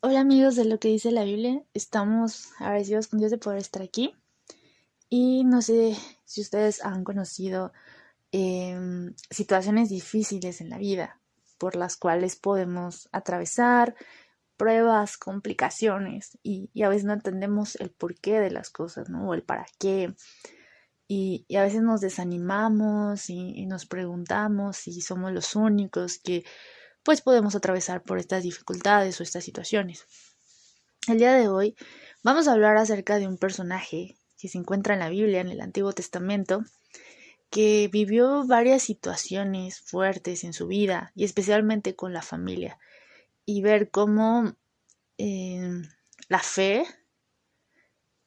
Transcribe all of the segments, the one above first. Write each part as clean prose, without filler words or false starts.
Hola amigos de lo que dice la Biblia, estamos agradecidos con Dios de poder estar aquí y no sé si ustedes han conocido situaciones difíciles en la vida por las cuales podemos atravesar pruebas, complicaciones y a veces no entendemos el porqué de las cosas, ¿no? O el para qué y a veces nos desanimamos y nos preguntamos si somos los únicos que pues podemos atravesar por estas dificultades o estas situaciones. El día de hoy vamos a hablar acerca de un personaje que se encuentra en la Biblia, en el Antiguo Testamento, que vivió varias situaciones fuertes en su vida y especialmente con la familia, y ver cómo eh, la fe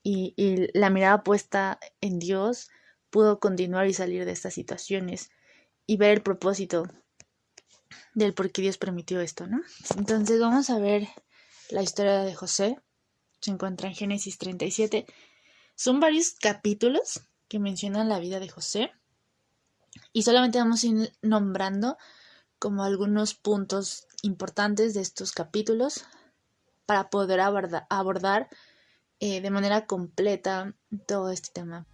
y la mirada puesta en Dios pudo continuar y salir de estas situaciones y ver el propósito del por qué Dios permitió esto, ¿no? Entonces vamos a ver la historia de José. Se encuentra en Génesis 37. Son varios capítulos que mencionan la vida de José y solamente vamos a ir nombrando como algunos puntos importantes de estos capítulos para poder abordar de manera completa todo este tema.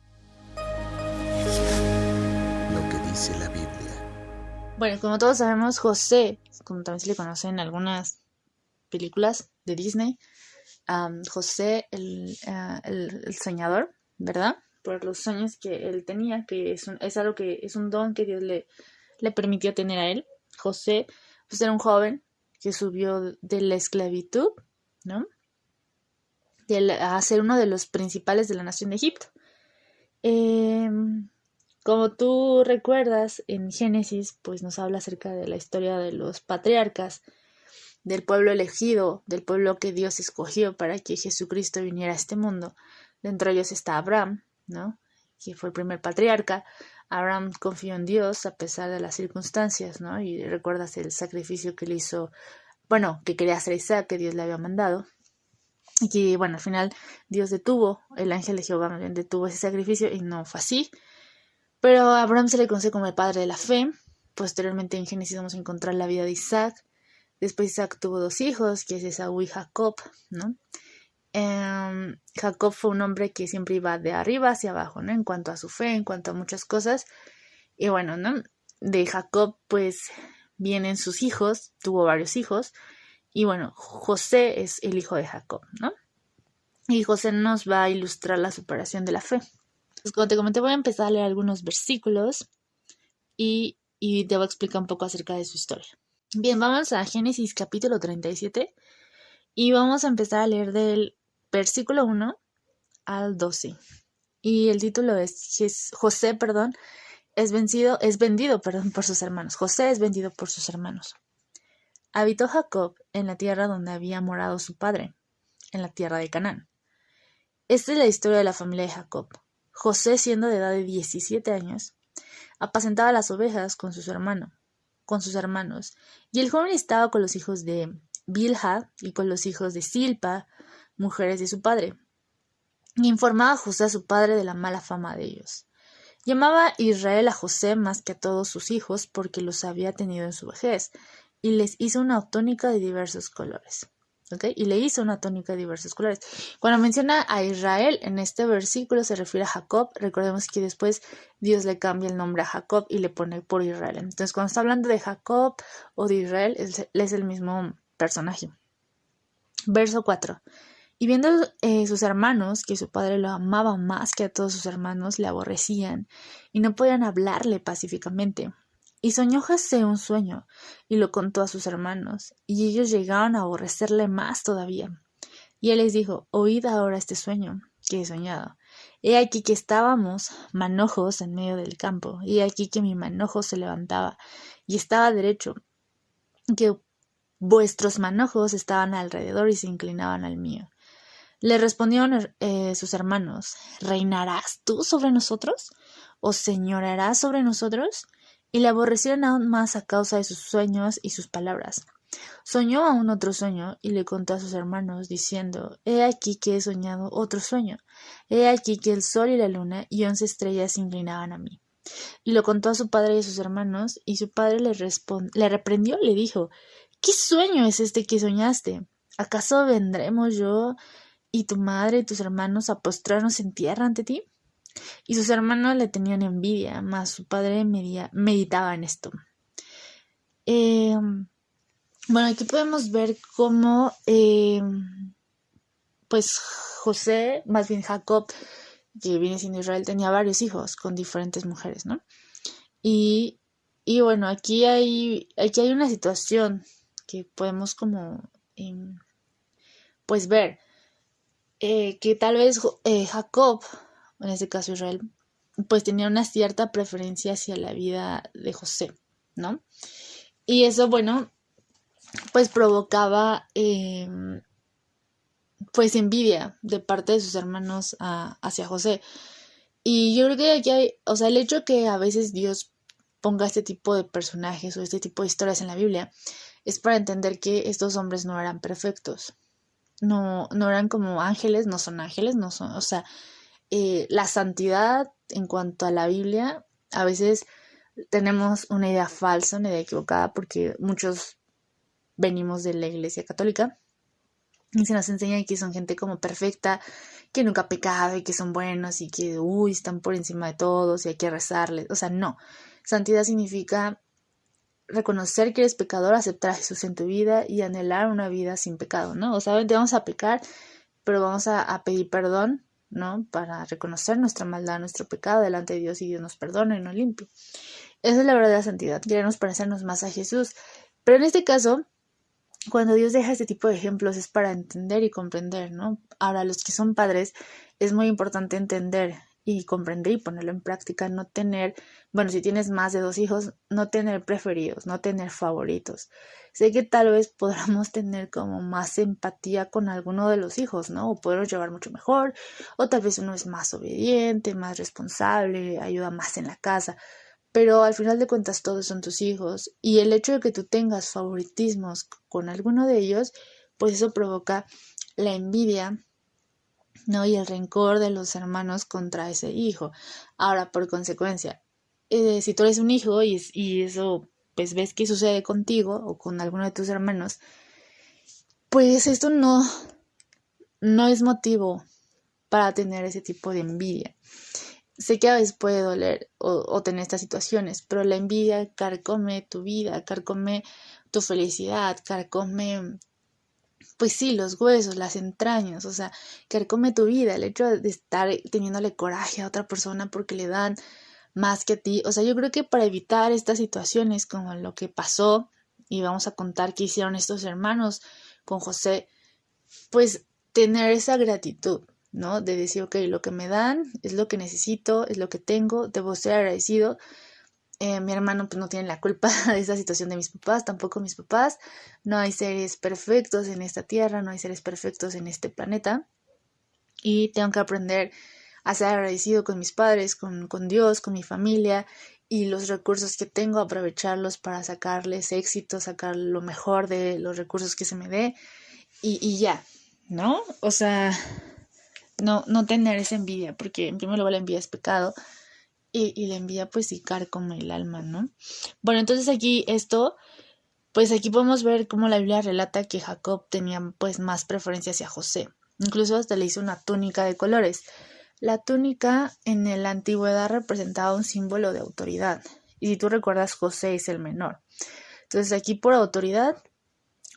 Lo que dice la Biblia. Bueno, como todos sabemos, José, como también se le conoce en algunas películas de Disney, José el soñador, ¿verdad? Por los sueños que él tenía, que es algo que es un don que Dios le permitió tener a él. José pues era un joven que subió de la esclavitud, ¿no? A ser uno de los principales de la nación de Egipto. Como tú recuerdas, en Génesis pues nos habla acerca de la historia de los patriarcas, del pueblo elegido, del pueblo que Dios escogió para que Jesucristo viniera a este mundo. Dentro de ellos está Abraham, ¿no? Que fue el primer patriarca. Abraham confió en Dios a pesar de las circunstancias, ¿no? Y recuerdas el sacrificio que le hizo, bueno, que quería hacer Isaac, que Dios le había mandado. Y que, bueno, al final Dios detuvo, el ángel de Jehová detuvo ese sacrificio y no fue así. Pero a Abraham se le conoce como el padre de la fe. Posteriormente en Génesis vamos a encontrar la vida de Isaac. Después Isaac tuvo dos hijos, que es Esaú y Jacob, ¿no? Jacob fue un hombre que siempre iba de arriba hacia abajo, ¿no? En cuanto a su fe, en cuanto a muchas cosas. Y bueno, ¿no? De Jacob, pues, vienen sus hijos, tuvo varios hijos. Y bueno, José es el hijo de Jacob, ¿no? Y José nos va a ilustrar la superación de la fe. Pues como te comenté, voy a empezar a leer algunos versículos y te voy a explicar un poco acerca de su historia. Bien, vamos a Génesis capítulo 37 y vamos a empezar a leer del versículo 1 al 12. Y el título es José, es vendido por sus hermanos. José es vendido por sus hermanos. Habitó Jacob en la tierra donde había morado su padre, en la tierra de Canaán. Esta es la historia de la familia de Jacob. José, siendo de edad de 17 años, apacentaba las ovejas con sus hermanos, y el joven estaba con los hijos de Bilha y con los hijos de Silpa, mujeres de su padre. Y informaba a José a su padre de la mala fama de ellos. Llamaba Israel a José más que a todos sus hijos porque los había tenido en su vejez, y les hizo una túnica de diversos colores. ¿Okay? Y le hizo una túnica de diversos colores. Cuando menciona a Israel en este versículo se refiere a Jacob. Recordemos que después Dios le cambia el nombre a Jacob y le pone por Israel. Entonces cuando está hablando de Jacob o de Israel, es el mismo personaje. Verso 4. Y viendo sus hermanos que su padre lo amaba más que a todos sus hermanos, le aborrecían y no podían hablarle pacíficamente. Y soñó José un sueño y lo contó a sus hermanos, y ellos llegaron a aborrecerle más todavía. Y él les dijo: oíd ahora este sueño que he soñado. He aquí que estábamos manojos en medio del campo, y he aquí que mi manojo se levantaba y estaba derecho, que vuestros manojos estaban alrededor y se inclinaban al mío. Le respondieron sus hermanos: ¿reinarás tú sobre nosotros? ¿O señorarás sobre nosotros? Y le aborrecieron aún más a causa de sus sueños y sus palabras. Soñó aún otro sueño y le contó a sus hermanos, diciendo: he aquí que he soñado otro sueño. He aquí que el sol y la luna y 11 estrellas se inclinaban a mí. Y lo contó a su padre y a sus hermanos, y su padre le reprendió y le dijo: ¿qué sueño es este que soñaste? ¿Acaso vendremos yo y tu madre y tus hermanos a postrarnos en tierra ante ti? Y sus hermanos le tenían envidia, mas su padre meditaba en esto. Bueno, aquí podemos ver cómo pues José, más bien Jacob, que viene siendo Israel, tenía varios hijos con diferentes mujeres, ¿no? Y bueno, aquí hay una situación que podemos como pues ver que tal vez Jacob, en este caso Israel, pues tenía una cierta preferencia hacia la vida de José, ¿no? Y eso, bueno, pues provocaba pues envidia de parte de sus hermanos hacia José. Y yo creo que aquí hay, o sea, el hecho de que a veces Dios ponga este tipo de personajes o este tipo de historias en la Biblia es para entender que estos hombres no eran perfectos. No eran como ángeles, no son ángeles, no son, o sea, la santidad en cuanto a la Biblia, a veces tenemos una idea falsa, una idea equivocada, porque muchos venimos de la Iglesia Católica y se nos enseña que son gente como perfecta, que nunca ha pecado y que son buenos y que, están por encima de todos y hay que rezarles. O sea, no. Santidad significa reconocer que eres pecador, aceptar a Jesús en tu vida y anhelar una vida sin pecado, ¿no? O sea, vamos a pecar, pero vamos a pedir perdón, ¿no? Para reconocer nuestra maldad, nuestro pecado delante de Dios y Dios nos perdona y nos limpia. Esa es la verdadera santidad, queremos parecernos más a Jesús. Pero en este caso, cuando Dios deja este tipo de ejemplos es para entender y comprender, ¿no? Ahora, los que son padres, es muy importante entender y comprender y ponerlo en práctica, no tener, bueno, si tienes más de 2 hijos, no tener preferidos, no tener favoritos. Sé que tal vez podamos tener como más empatía con alguno de los hijos, ¿no? O poderlos llevar mucho mejor, o tal vez uno es más obediente, más responsable, ayuda más en la casa. Pero al final de cuentas todos son tus hijos y el hecho de que tú tengas favoritismos con alguno de ellos, pues eso provoca la envidia, ¿no? Y el rencor de los hermanos contra ese hijo. Ahora, por consecuencia, si tú eres un hijo y eso, pues ves que sucede contigo o con alguno de tus hermanos, pues esto no es motivo para tener ese tipo de envidia. Sé que a veces puede doler o tener estas situaciones, pero la envidia carcome tu vida, carcome tu felicidad, carcome, pues sí, los huesos, las entrañas, o sea, carcome tu vida, el hecho de estar teniéndole coraje a otra persona porque le dan más que a ti. O sea, yo creo que para evitar estas situaciones como lo que pasó, y vamos a contar qué hicieron estos hermanos con José, pues tener esa gratitud, ¿no? De decir, ok, lo que me dan es lo que necesito, es lo que tengo, debo ser agradecido. Mi hermano pues no tiene la culpa de esa situación de mis papás, tampoco mis papás. No hay seres perfectos en esta tierra, no hay seres perfectos en este planeta. Y tengo que aprender a ser agradecido con mis padres, con Dios, con mi familia y los recursos que tengo, aprovecharlos para sacarles éxito, sacar lo mejor de los recursos que se me dé y ya, ¿no? O sea, no tener esa envidia, porque en primer lugar la envidia es pecado y la envidia pues sí carcome el alma, ¿no? Bueno, entonces aquí pues aquí podemos ver cómo la Biblia relata que Jacob tenía pues más preferencia hacia José. Incluso hasta le hizo una túnica de colores. La túnica en la antigüedad representaba un símbolo de autoridad. Y si tú recuerdas, José es el menor. Entonces aquí por autoridad,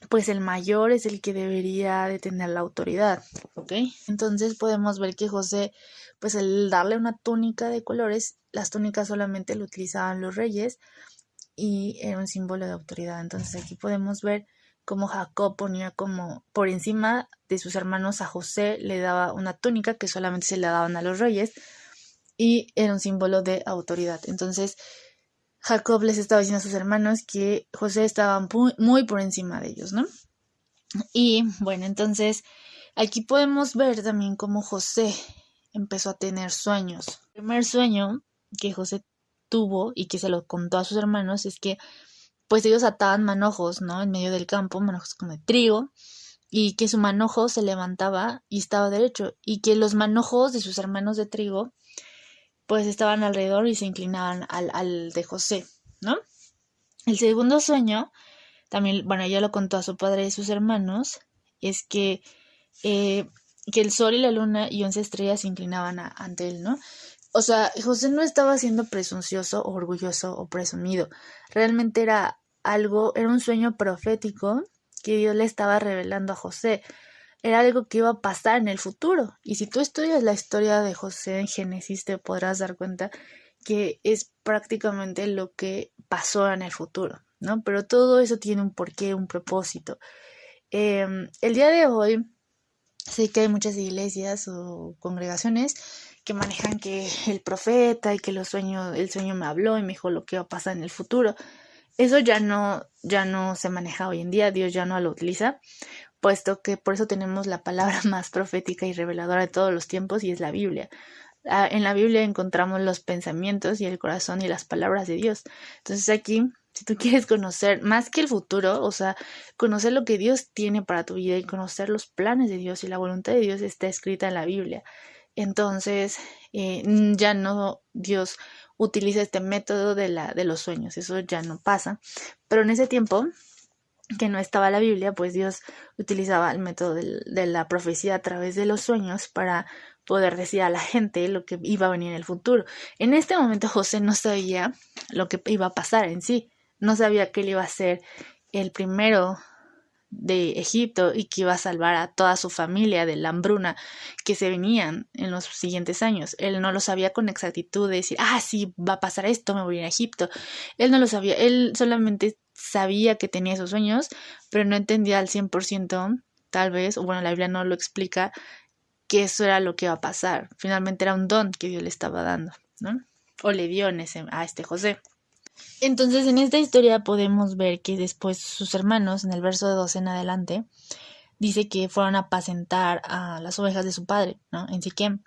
pues el mayor es el que debería de tener la autoridad, ¿ok? Entonces podemos ver que José, pues el darle una túnica de colores, las túnicas solamente lo utilizaban los reyes y era un símbolo de autoridad. Entonces aquí podemos ver cómo Jacob ponía como por encima de sus hermanos a José, le daba una túnica que solamente se le daban a los reyes y era un símbolo de autoridad. Entonces Jacob les estaba diciendo a sus hermanos que José estaba muy por encima de ellos, ¿no? Y bueno, entonces aquí podemos ver también cómo José empezó a tener sueños. El primer sueño que José tuvo y que se lo contó a sus hermanos es que pues ellos ataban manojos, ¿no? En medio del campo, manojos como de trigo, y que su manojo se levantaba y estaba derecho, y que los manojos de sus hermanos de trigo pues estaban alrededor y se inclinaban al de José, ¿no? El segundo sueño, también, bueno, ella lo contó a su padre y sus hermanos, es que el sol y la luna y 11 estrellas se inclinaban ante él, ¿no? O sea, José no estaba siendo presuncioso, o orgulloso o presumido. Realmente era un sueño profético que Dios le estaba revelando a José. Era algo que iba a pasar en el futuro. Y si tú estudias la historia de José en Génesis, te podrás dar cuenta que es prácticamente lo que pasó en el futuro, ¿no? Pero todo eso tiene un porqué, un propósito. El día de hoy sé que hay muchas iglesias o congregaciones que manejan que el profeta y que el sueño me habló y me dijo lo que va a pasar en el futuro. Eso ya no se maneja hoy en día, Dios ya no lo utiliza, puesto que por eso tenemos la palabra más profética y reveladora de todos los tiempos, y es la Biblia. En la Biblia encontramos los pensamientos y el corazón y las palabras de Dios. Entonces aquí, si tú quieres conocer más que el futuro, o sea, conocer lo que Dios tiene para tu vida y conocer los planes de Dios y la voluntad de Dios, está escrita en la Biblia. Entonces, ya no Dios utiliza este método de los sueños, eso ya no pasa. Pero en ese tiempo que no estaba la Biblia, pues Dios utilizaba el método de la profecía a través de los sueños para poder decir a la gente lo que iba a venir en el futuro. En este momento José no sabía lo que iba a pasar en sí, no sabía que él iba a ser el primero de Egipto y que iba a salvar a toda su familia de la hambruna que se venían en los siguientes años. Él no lo sabía con exactitud de decir, sí, va a pasar esto, me voy a ir a Egipto. Él no lo sabía, él solamente sabía que tenía esos sueños, pero no entendía al 100%, tal vez, o bueno, la Biblia no lo explica, que eso era lo que iba a pasar. Finalmente era un don que Dios le estaba dando, ¿no? O le dio a este José. Entonces, en esta historia podemos ver que después sus hermanos, en el verso de 12 en adelante, dice que fueron a apacentar a las ovejas de su padre, ¿no? En Siquem.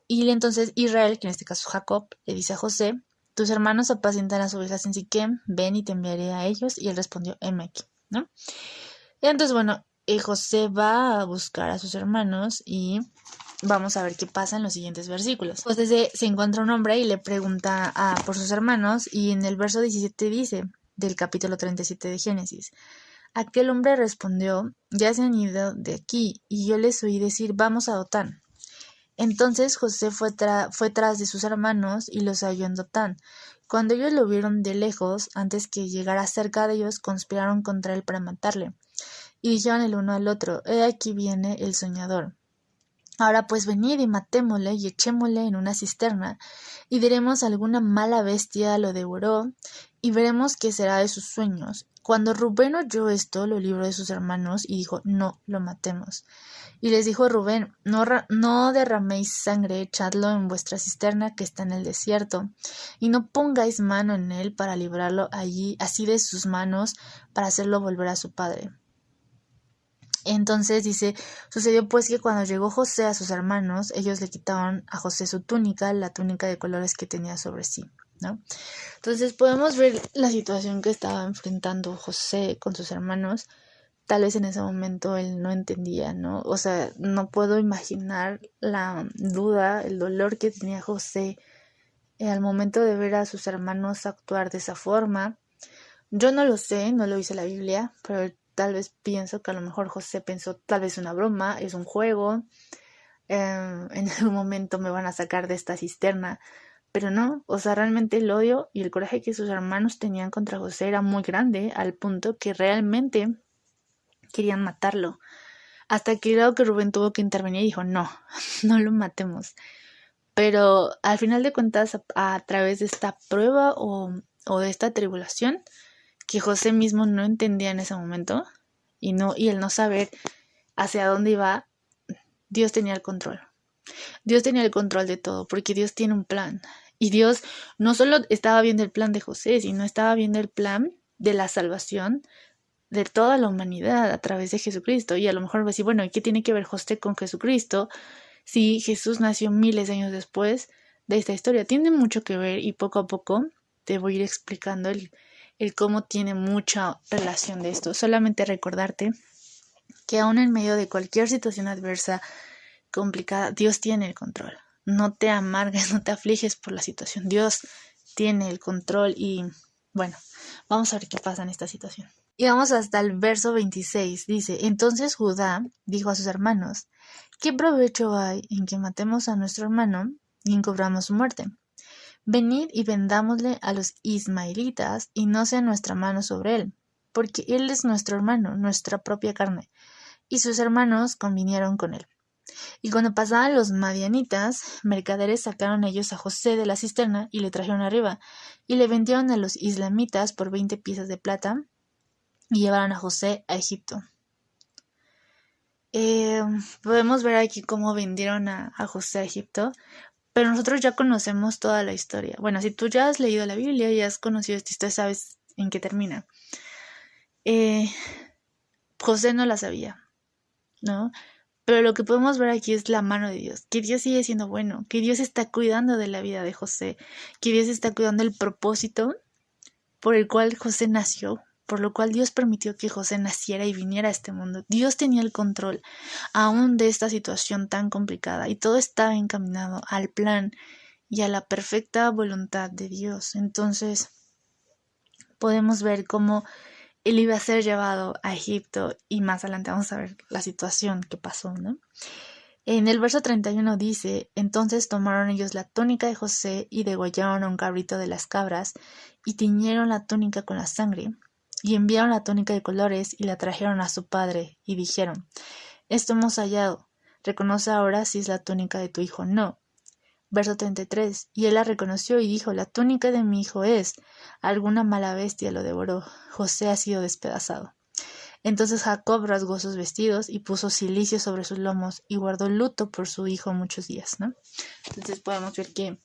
Y entonces Israel, que en este caso Jacob, le dice a José, tus hermanos apacientan las ovejas en Siquem, ven y te enviaré a ellos. Y él respondió, heme aquí, ¿no? Y entonces, bueno, José va a buscar a sus hermanos y vamos a ver qué pasa en los siguientes versículos. José se encuentra un hombre y le pregunta por sus hermanos, y en el verso 17 dice, del capítulo 37 de Génesis, aquel hombre respondió, ya se han ido de aquí, y yo les oí decir, vamos a Dotán. Entonces José fue tras de sus hermanos y los halló en Dotán. Cuando ellos lo vieron de lejos, antes que llegara cerca de ellos, conspiraron contra él para matarle. Y dijeron el uno al otro, he aquí viene el soñador. Ahora pues venid y matémosle y echémosle en una cisterna, y diremos alguna mala bestia lo devoró, y veremos qué será de sus sueños. Cuando Rubén oyó esto, lo libró de sus hermanos, y dijo, no lo matemos. Y les dijo Rubén, no derraméis sangre, echadlo en vuestra cisterna que está en el desierto, y no pongáis mano en él para librarlo allí, así de sus manos, para hacerlo volver a su padre. Entonces dice, sucedió pues que cuando llegó José a sus hermanos, ellos le quitaron a José su túnica, la túnica de colores que tenía sobre sí, ¿no? Entonces podemos ver la situación que estaba enfrentando José con sus hermanos. Tal vez en ese momento él no entendía, ¿no? O sea, no puedo imaginar la duda, el dolor que tenía José al momento de ver a sus hermanos actuar de esa forma. Yo no lo sé, no lo dice la Biblia, pero tal vez pienso que a lo mejor José pensó, tal vez una broma, es un juego, en algún momento me van a sacar de esta cisterna, pero no, o sea, realmente el odio y el coraje que sus hermanos tenían contra José era muy grande, al punto que realmente querían matarlo, hasta que creo que Rubén tuvo que intervenir y dijo, no, no lo matemos. Pero al final de cuentas, a través de esta prueba o de esta tribulación, que José mismo no entendía en ese momento, y el no saber hacia dónde iba, Dios tenía el control. Dios tenía el control de todo, porque Dios tiene un plan. Y Dios no solo estaba viendo el plan de José, sino estaba viendo el plan de la salvación de toda la humanidad a través de Jesucristo. Y a lo mejor va a decir, bueno, ¿y qué tiene que ver José con Jesucristo si Jesús nació miles de años después de esta historia? Tiene mucho que ver, y poco a poco te voy a ir explicando el cómo tiene mucha relación de esto. Solamente recordarte que aún en medio de cualquier situación adversa, complicada, Dios tiene el control. No te amargues, no te afliges por la situación. Dios tiene el control y bueno, vamos a ver qué pasa en esta situación. Y vamos hasta el verso 26. Dice, entonces Judá dijo a sus hermanos, ¿qué provecho hay en que matemos a nuestro hermano y encubramos su muerte? Venid y vendámosle a los ismaelitas y no sea nuestra mano sobre él, porque él es nuestro hermano, nuestra propia carne. Y sus hermanos convinieron con él. Y cuando pasaban los madianitas, mercaderes sacaron ellos a José de la cisterna y le trajeron arriba, y le vendieron a los islamitas por 20 piezas de plata, y llevaron a José a Egipto. Podemos ver aquí cómo vendieron a José a Egipto, pero nosotros ya conocemos toda la historia. Bueno, si tú ya has leído la Biblia y has conocido esta historia, sabes en qué termina. José no la sabía, ¿no? Pero lo que podemos ver aquí es la mano de Dios, que Dios sigue siendo bueno, que Dios está cuidando de la vida de José, que Dios está cuidando del propósito por el cual José nació, por lo cual Dios permitió que José naciera y viniera a este mundo. Dios tenía el control aún de esta situación tan complicada y todo estaba encaminado al plan y a la perfecta voluntad de Dios. Entonces podemos ver cómo él iba a ser llevado a Egipto y más adelante vamos a ver la situación que pasó, ¿no? En el verso 31 dice, entonces tomaron ellos la túnica de José y degollaron a un cabrito de las cabras y tiñeron la túnica con la sangre y enviaron la túnica de colores y la trajeron a su padre y dijeron, esto hemos hallado, reconoce ahora si es la túnica de tu hijo o no. Verso 33, y él la reconoció y dijo, la túnica de mi hijo es, alguna mala bestia lo devoró, José ha sido despedazado. Entonces Jacob rasgó sus vestidos y puso cilicio sobre sus lomos y guardó luto por su hijo muchos días, ¿no? Entonces podemos ver que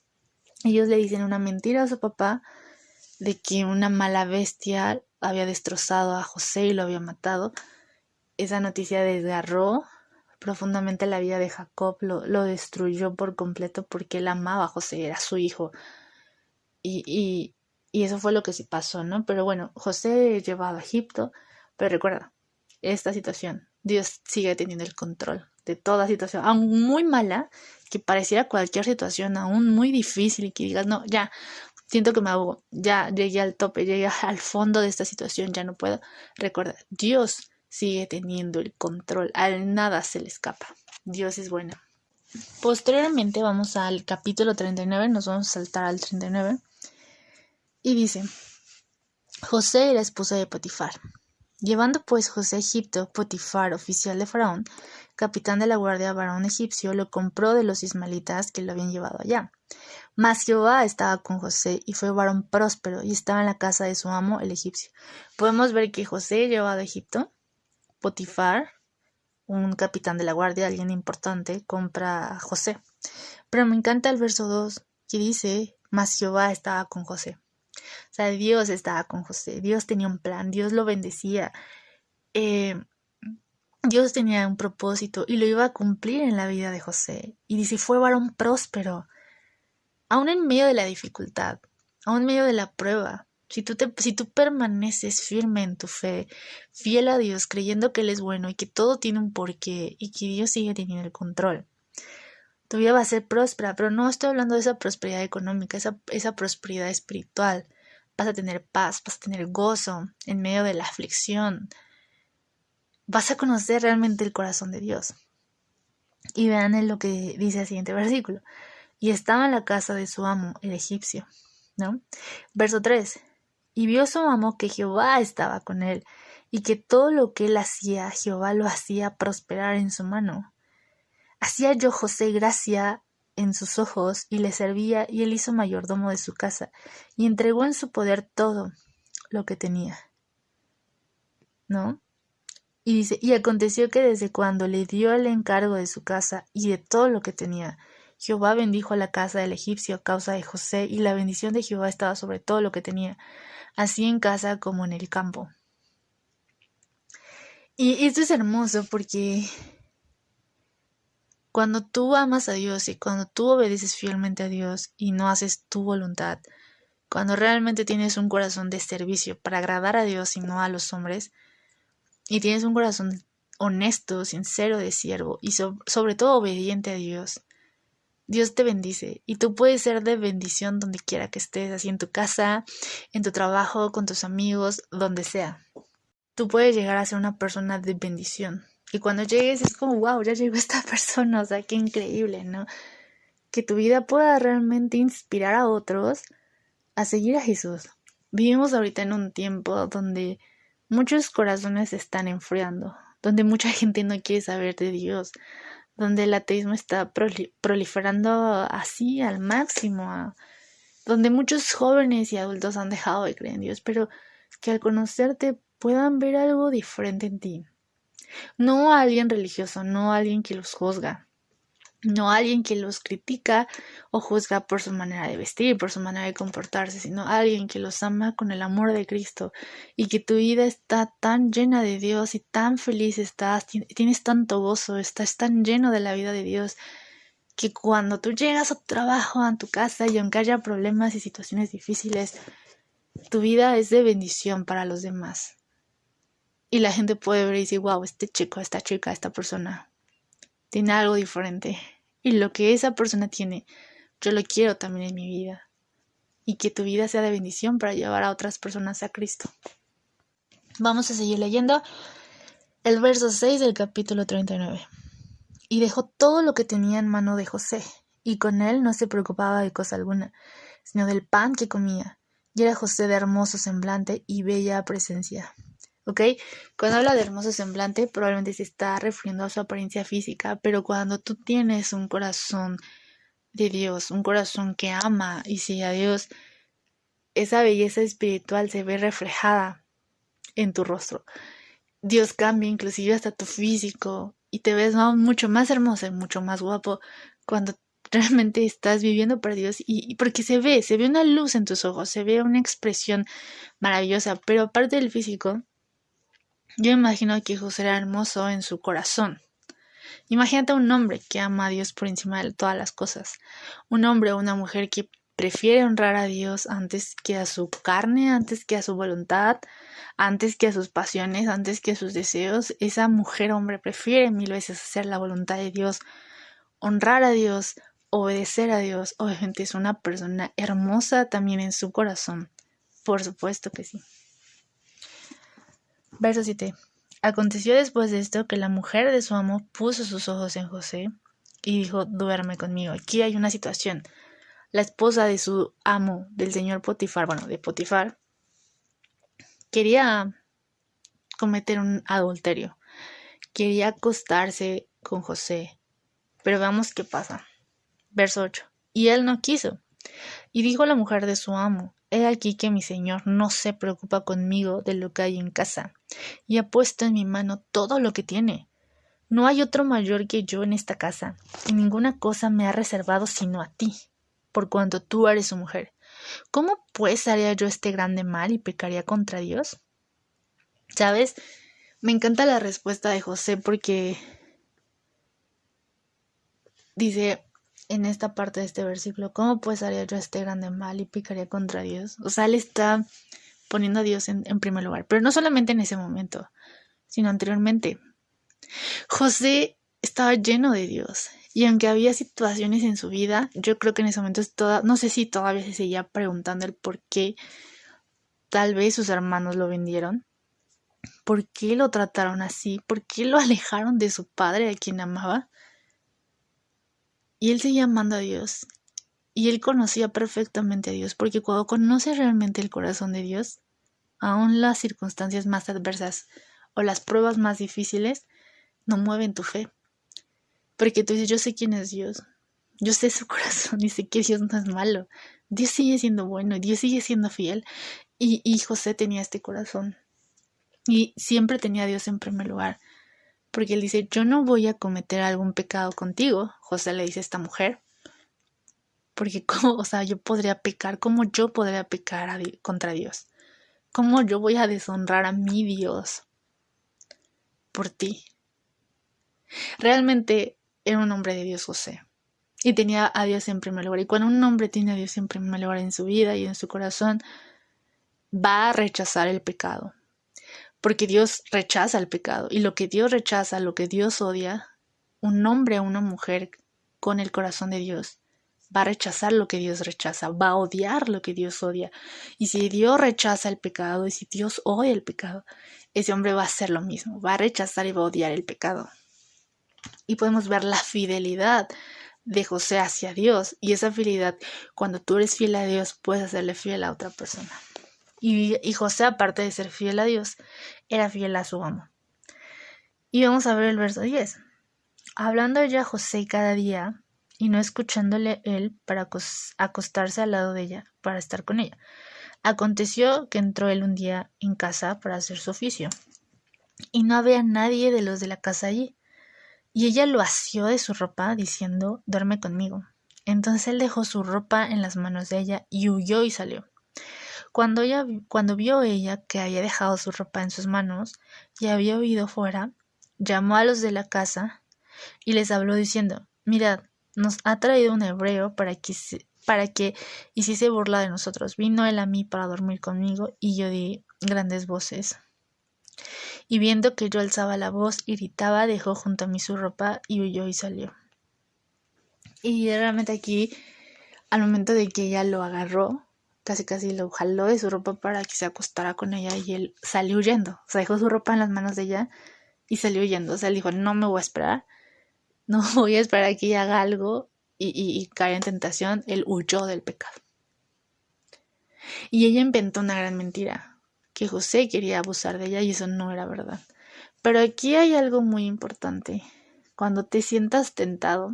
ellos le dicen una mentira a su papá de que una mala bestia había destrozado a José y lo había matado. Esa noticia desgarró profundamente la vida de Jacob, lo destruyó por completo porque él amaba a José, era su hijo. Y eso fue lo que sí pasó, ¿no? Pero bueno, José llevaba a Egipto, pero recuerda, esta situación, Dios sigue teniendo el control de toda situación, aún muy mala, que pareciera cualquier situación aún muy difícil y que digas, no, ya, siento que me ahogo, ya llegué al tope, llegué al fondo de esta situación, ya no puedo. Recuerda, Dios sigue teniendo el control, al nada se le escapa. Dios es bueno. Posteriormente vamos al capítulo 39, nos vamos a saltar al 39, y dice, José era esposa de Potifar. Llevando pues José a Egipto, Potifar, oficial de Faraón, capitán de la guardia varón egipcio, lo compró de los ismaelitas que lo habían llevado allá. Mas Jehová estaba con José y fue varón próspero y estaba en la casa de su amo el egipcio. Podemos ver que José llevado a Egipto, Potifar, un capitán de la guardia, alguien importante, compra a José. Pero me encanta el verso 2 que dice, mas Jehová estaba con José. O sea, Dios estaba con José, Dios tenía un plan, Dios lo bendecía, Dios tenía un propósito y lo iba a cumplir en la vida de José. Y dice, fue varón próspero, aún en medio de la dificultad, aún en medio de la prueba. Si tú permaneces firme en tu fe, fiel a Dios, creyendo que Él es bueno y que todo tiene un porqué y que Dios sigue teniendo el control, tu vida va a ser próspera, pero no estoy hablando de esa prosperidad económica, esa prosperidad espiritual. Vas a tener paz, vas a tener gozo en medio de la aflicción. Vas a conocer realmente el corazón de Dios. Y vean en lo que dice el siguiente versículo. Y estaba en la casa de su amo, el egipcio, ¿no? Verso 3. Y vio su amo que Jehová estaba con él, y que todo lo que él hacía, Jehová lo hacía prosperar en su mano. Hacía yo José gracia en sus ojos, y le servía, y él hizo mayordomo de su casa, y entregó en su poder todo lo que tenía, ¿no? Y dice, y aconteció que desde cuando le dio el encargo de su casa y de todo lo que tenía, Jehová bendijo a la casa del egipcio a causa de José, y la bendición de Jehová estaba sobre todo lo que tenía, así en casa como en el campo. Y esto es hermoso porque cuando tú amas a Dios y cuando tú obedeces fielmente a Dios y no haces tu voluntad, cuando realmente tienes un corazón de servicio para agradar a Dios y no a los hombres, y tienes un corazón honesto, sincero de siervo y sobre todo obediente a Dios, Dios te bendice y tú puedes ser de bendición donde quiera que estés, así en tu casa, en tu trabajo, con tus amigos, donde sea. tú puedes llegar a ser una persona de bendición. Y cuando llegues es como, wow, ya llegó esta persona, o sea, qué increíble, ¿no? Que tu vida pueda realmente inspirar a otros a seguir a Jesús. Vivimos ahorita en un tiempo donde muchos corazones se están enfriando, donde mucha gente no quiere saber de Dios, donde el ateísmo está proliferando así al máximo, donde muchos jóvenes y adultos han dejado de creer en Dios, pero que al conocerte puedan ver algo diferente en ti. No a alguien religioso, no a alguien que los juzga, no a alguien que los critica o juzga por su manera de vestir, por su manera de comportarse, sino a alguien que los ama con el amor de Cristo y que tu vida está tan llena de Dios y tan feliz estás, tienes tanto gozo, estás tan lleno de la vida de Dios que cuando tú llegas a tu trabajo, a tu casa y aunque haya problemas y situaciones difíciles, tu vida es de bendición para los demás. Y la gente puede ver y decir, wow, este chico, esta chica, esta persona tiene algo diferente. Y lo que esa persona tiene, yo lo quiero también en mi vida. Y que tu vida sea de bendición para llevar a otras personas a Cristo. Vamos a seguir leyendo el verso 6 del capítulo 39. Y dejó todo lo que tenía en mano de José, y con él no se preocupaba de cosa alguna, sino del pan que comía. Y era José de hermoso semblante y bella presencia. ¿Ok? Cuando habla de hermoso semblante, probablemente se está refiriendo a su apariencia física, pero cuando tú tienes un corazón de Dios, un corazón que ama y sigue a Dios, esa belleza espiritual se ve reflejada en tu rostro. Dios cambia inclusive hasta tu físico y te ves mucho más hermoso y mucho más guapo cuando realmente estás viviendo para Dios y porque se ve una luz en tus ojos, se ve una expresión maravillosa, pero aparte del físico, yo imagino que José era hermoso en su corazón. Imagínate un hombre que ama a Dios por encima de todas las cosas. Un hombre o una mujer que prefiere honrar a Dios antes que a su carne, antes que a su voluntad, antes que a sus pasiones, antes que a sus deseos. Esa mujer o hombre prefiere 1000 veces hacer la voluntad de Dios, honrar a Dios, obedecer a Dios. Obviamente es una persona hermosa también en su corazón. Por supuesto que sí. Verso 7. Aconteció después de esto que la mujer de su amo puso sus ojos en José y dijo, duerme conmigo. Aquí hay una situación. La esposa de su amo, del señor Potifar, de Potifar, quería cometer un adulterio. Quería acostarse con José. Pero veamos qué pasa. Verso 8. Y él no quiso. Y dijo la mujer de su amo, he aquí que mi señor no se preocupa conmigo de lo que hay en casa, y ha puesto en mi mano todo lo que tiene. No hay otro mayor que yo en esta casa, y ninguna cosa me ha reservado sino a ti, por cuanto tú eres su mujer. ¿Cómo pues haría yo este grande mal y pecaría contra Dios? ¿Sabes? Me encanta la respuesta de José porque dice en esta parte de este versículo, ¿cómo pues haría yo este grande mal y pecaría contra Dios? O sea, él está poniendo a Dios en primer lugar, pero no solamente en ese momento, sino anteriormente. José estaba lleno de Dios y aunque había situaciones en su vida, yo creo que en ese momento no sé si todavía se seguía preguntando el por qué tal vez sus hermanos lo vendieron, por qué lo trataron así, por qué lo alejaron de su padre a quien amaba. Y él seguía amando a Dios. Y él conocía perfectamente a Dios, porque cuando conoces realmente el corazón de Dios, aún las circunstancias más adversas o las pruebas más difíciles no mueven tu fe. Porque tú dices, yo sé quién es Dios, yo sé su corazón y sé que Dios no es malo. Dios sigue siendo bueno, Dios sigue siendo fiel. Y José tenía este corazón. Y siempre tenía a Dios en primer lugar. Porque él dice, yo no voy a cometer algún pecado contigo. José le dice a esta mujer. Porque yo podría pecar, ¿cómo yo podría pecar contra Dios? ¿Cómo yo voy a deshonrar a mi Dios por ti? Realmente era un hombre de Dios José. Y tenía a Dios en primer lugar. Y cuando un hombre tiene a Dios en primer lugar en su vida y en su corazón, va a rechazar el pecado. Porque Dios rechaza el pecado. Y lo que Dios rechaza, lo que Dios odia, un hombre o una mujer con el corazón de Dios va a rechazar lo que Dios rechaza, va a odiar lo que Dios odia. Y si Dios rechaza el pecado y si Dios odia el pecado, ese hombre va a hacer lo mismo, va a rechazar y va a odiar el pecado. Y podemos ver la fidelidad de José hacia Dios, y esa fidelidad, cuando tú eres fiel a Dios, puedes hacerle fiel a otra persona. Y José, aparte de ser fiel a Dios, era fiel a su amo. Y vamos a ver el verso 10. Hablando ella a José cada día, y no escuchándole él para acostarse al lado de ella, para estar con ella. Aconteció que entró él un día en casa para hacer su oficio, y no había nadie de los de la casa allí. Y ella lo asió de su ropa, diciendo, duerme conmigo. Entonces él dejó su ropa en las manos de ella, y huyó y salió. Cuando vio ella que había dejado su ropa en sus manos, y había huido fuera, llamó a los de la casa, y les habló diciendo, mirad, nos ha traído un hebreo para que hiciese burla de nosotros. Vino él a mí para dormir conmigo, y yo di grandes voces. Y viendo que yo alzaba la voz y gritaba, dejó junto a mí su ropa y huyó y salió. Y realmente aquí, al momento de que ella lo agarró, casi lo jaló de su ropa para que se acostara con ella, y él salió huyendo. O sea, dejó su ropa en las manos de ella y salió huyendo. O sea, él dijo, no me voy a esperar, no voy a esperar a que ella haga algo y caiga en tentación. Él huyó del pecado. Y ella inventó una gran mentira, que José quería abusar de ella, y eso no era verdad. Pero aquí hay algo muy importante. Cuando te sientas tentado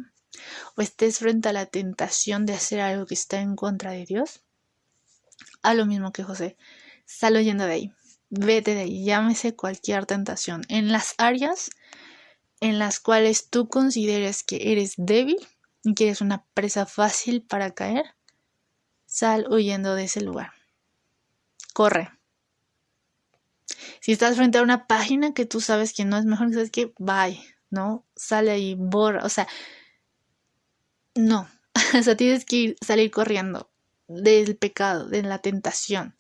o estés frente a la tentación de hacer algo que está en contra de Dios, haz lo mismo que José. Sal huyendo de ahí. Vete de ahí. Llámese cualquier tentación. En las áreas en las cuales tú consideres que eres débil y que eres una presa fácil para caer, sal huyendo de ese lugar. Corre. Si estás frente a una página que tú sabes que no es mejor, sabes que bye, ¿no? Sale ahí, borra, o sea, no. O sea, tienes que salir corriendo del pecado, de la tentación.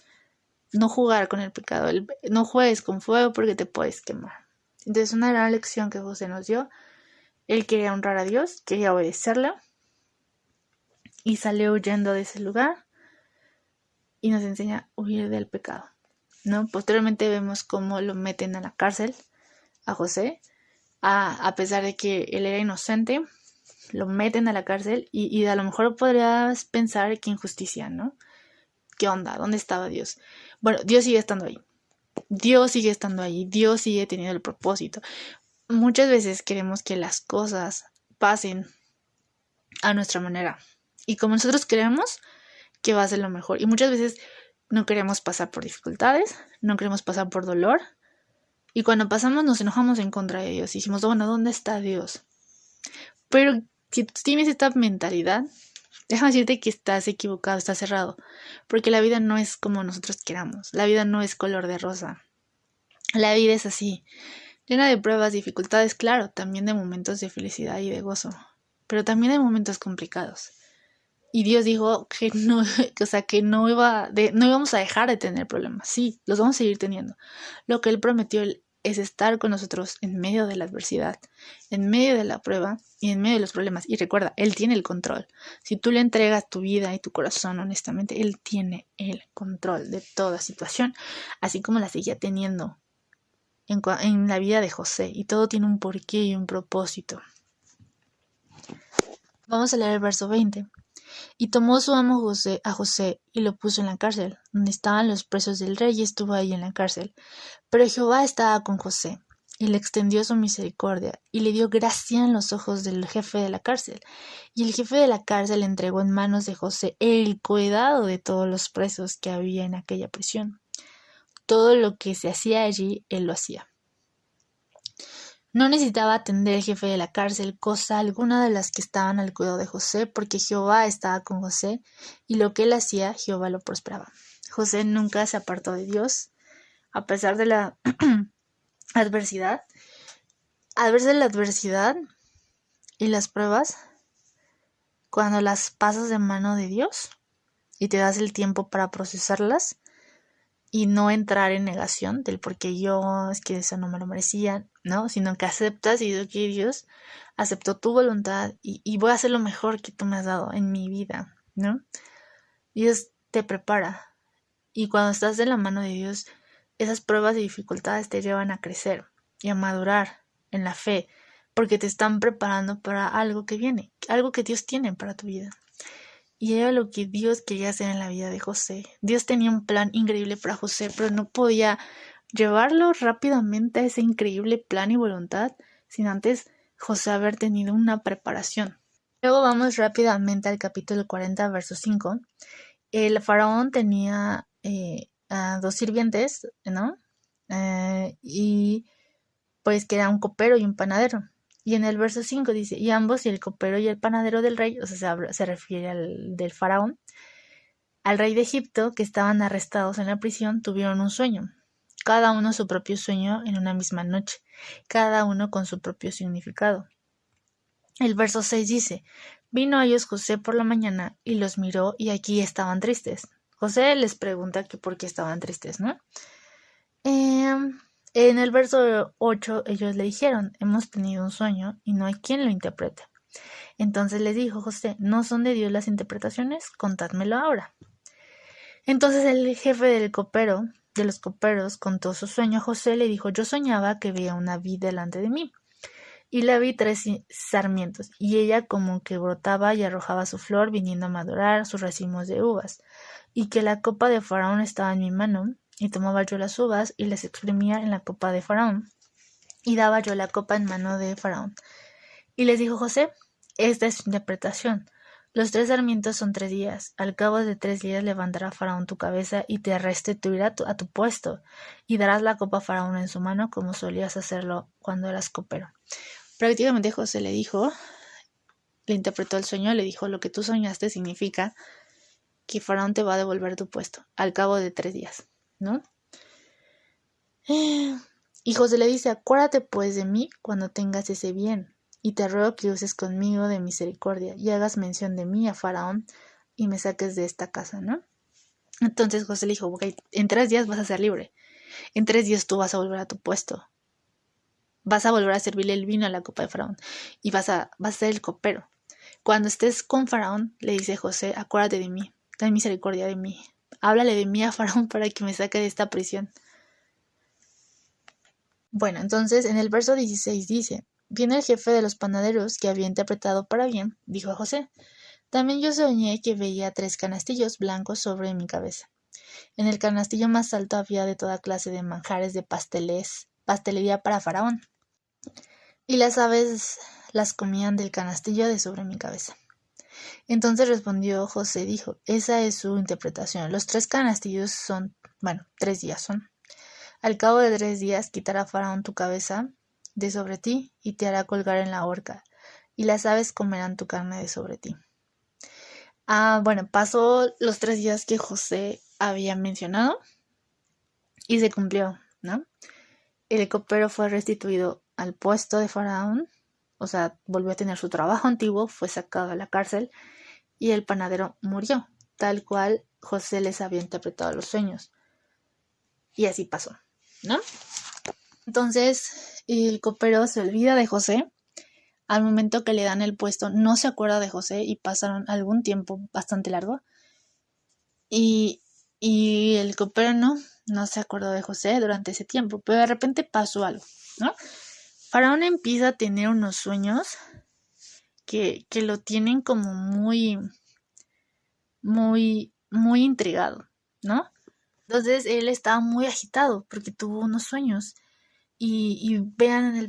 No jugar con el pecado, no juegues con fuego porque te puedes quemar. Entonces, una gran lección que José nos dio. Él quería honrar a Dios, quería obedecerle, y salió huyendo de ese lugar, y nos enseña a huir del pecado, ¿no? Posteriormente vemos cómo lo meten a la cárcel a José, a pesar de que él era inocente, lo meten a la cárcel, y a lo mejor podrías pensar que injusticia, ¿no? ¿Qué onda? ¿Dónde estaba Dios? Bueno, Dios sigue estando ahí. Dios sigue estando ahí. Dios sigue teniendo el propósito. Muchas veces queremos que las cosas pasen a nuestra manera, y como nosotros queremos que va a ser lo mejor. Y muchas veces no queremos pasar por dificultades, no queremos pasar por dolor, y cuando pasamos nos enojamos en contra de Dios y decimos, bueno, ¿dónde está Dios? Pero si tú tienes esta mentalidad, déjame decirte que estás equivocado, estás cerrado, porque la vida no es como nosotros queramos. La vida no es color de rosa. La vida es así, llena de pruebas, dificultades, claro, también de momentos de felicidad y de gozo, pero también de momentos complicados. Y Dios dijo que no, o sea, que no íbamos a dejar de tener problemas. Sí, los vamos a seguir teniendo. Lo que Él prometió es estar con nosotros en medio de la adversidad, en medio de la prueba y en medio de los problemas. Y recuerda, Él tiene el control. Si tú le entregas tu vida y tu corazón honestamente, Él tiene el control de toda situación, así como la seguía teniendo en la vida de José. Y todo tiene un porqué y un propósito. Vamos a leer el verso 20. Y tomó su amo a José y lo puso en la cárcel, donde estaban los presos del rey, y estuvo ahí en la cárcel. Pero Jehová estaba con José, y le extendió su misericordia, y le dio gracia en los ojos del jefe de la cárcel. Y el jefe de la cárcel entregó en manos de José el cuidado de todos los presos que había en aquella prisión. Todo lo que se hacía allí, él lo hacía. No necesitaba atender el jefe de la cárcel cosa alguna de las que estaban al cuidado de José, porque Jehová estaba con José, y lo que él hacía, Jehová lo prosperaba. José nunca se apartó de Dios, a pesar de la adversidad. Al verse la adversidad y las pruebas, cuando las pasas de mano de Dios y te das el tiempo para procesarlas y no entrar en negación del porque yo, es que eso no me lo merecía, ¿no? Sino que aceptas y dices, ok, Dios, acepto tu voluntad y voy a hacer lo mejor que tú me has dado en mi vida, ¿no? Dios te prepara, y cuando estás de la mano de Dios, esas pruebas y dificultades te llevan a crecer y a madurar en la fe, porque te están preparando para algo que viene, algo que Dios tiene para tu vida. Y era lo que Dios quería hacer en la vida de José. Dios tenía un plan increíble para José, pero no podía llevarlo rápidamente a ese increíble plan y voluntad sin antes José haber tenido una preparación. Luego vamos rápidamente al capítulo 40, verso 5. El faraón tenía a 2 sirvientes, ¿no? Y pues que era un copero y un panadero. Y en el verso 5 dice, y ambos, y el copero y el panadero del rey, o sea, se refiere del faraón, al rey de Egipto, que estaban arrestados en la prisión, tuvieron un sueño. Cada uno su propio sueño en una misma noche, cada uno con su propio significado. El verso 6 dice, vino a ellos José por la mañana y los miró y aquí estaban tristes. José les pregunta que por qué estaban tristes, ¿no? En el verso 8 ellos le dijeron, hemos tenido un sueño y no hay quien lo interprete. Entonces les dijo José, ¿no son de Dios las interpretaciones? Contádmelo ahora. Entonces el jefe de los coperos, contó su sueño a José. Le dijo, yo soñaba que veía una vid delante de mí y la vi 3 sarmientos y ella como que brotaba y arrojaba su flor viniendo a madurar sus racimos de uvas y que la copa de Faraón estaba en mi mano y tomaba yo las uvas y las exprimía en la copa de Faraón y daba yo la copa en mano de Faraón. Y les dijo José, esta es su interpretación. Los 3 sarmientos son 3 días. Al cabo de 3 días levantará Faraón tu cabeza y te restituirá a tu puesto, y darás la copa a Faraón en su mano como solías hacerlo cuando eras copero. Prácticamente José le interpretó el sueño, le dijo, lo que tú soñaste significa que Faraón te va a devolver tu puesto al cabo de 3 días, ¿no? Y José le dice, acuérdate pues de mí cuando tengas ese bien, y te ruego que uses conmigo de misericordia, y hagas mención de mí a Faraón, y me saques de esta casa, ¿no? Entonces José le dijo, ok, en 3 días vas a ser libre, en 3 días tú vas a volver a tu puesto, vas a volver a servirle el vino a la copa de Faraón, y vas a ser el copero. Cuando estés con Faraón, le dice José, acuérdate de mí, ten misericordia de mí, háblale de mí a Faraón para que me saque de esta prisión. Bueno, entonces en el verso 16 dice, viene el jefe de los panaderos que había interpretado para bien, dijo a José, también yo soñé que veía 3 canastillos blancos sobre mi cabeza. En el canastillo más alto había de toda clase de manjares de pastelería para Faraón, y las aves las comían del canastillo de sobre mi cabeza. Entonces respondió José, dijo, esa es su interpretación, los 3 canastillos son, 3 días son. Al cabo de 3 días quitará Faraón tu cabeza de sobre ti y te hará colgar en la horca, y las aves comerán tu carne de sobre ti. Pasó los 3 días que José había mencionado y se cumplió, ¿no? El copero fue restituido al puesto de Faraón, o sea, volvió a tener su trabajo antiguo, fue sacado de la cárcel y el panadero murió, tal cual José les había interpretado los sueños. Y así pasó, ¿no? Entonces el copero se olvida de José. Al momento que le dan el puesto no se acuerda de José y pasaron algún tiempo bastante largo y el copero no se acordó de José durante ese tiempo, pero de repente pasó algo, ¿no? Faraón empieza a tener unos sueños que lo tienen como muy intrigado, ¿no? Entonces él estaba muy agitado porque tuvo unos sueños. Y vean en el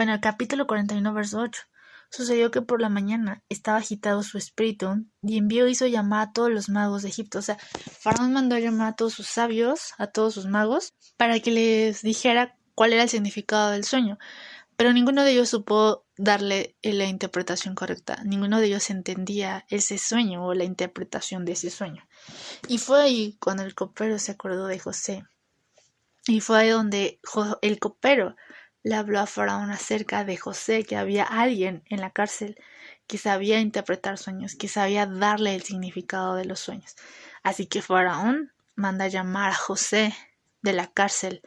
el capítulo 41, verso 8. Sucedió que por la mañana estaba agitado su espíritu y hizo llamar a todos los magos de Egipto. O sea, Faraón mandó a llamar a todos sus sabios, a todos sus magos, para que les dijera cuál era el significado del sueño. Pero ninguno de ellos supo darle la interpretación correcta. Ninguno de ellos entendía ese sueño o la interpretación de ese sueño. Y fue ahí cuando el copero se acordó de José. Y fue ahí donde el copero le habló a Faraón acerca de José, que había alguien en la cárcel que sabía interpretar sueños, que sabía darle el significado de los sueños. Así que Faraón manda llamar a José de la cárcel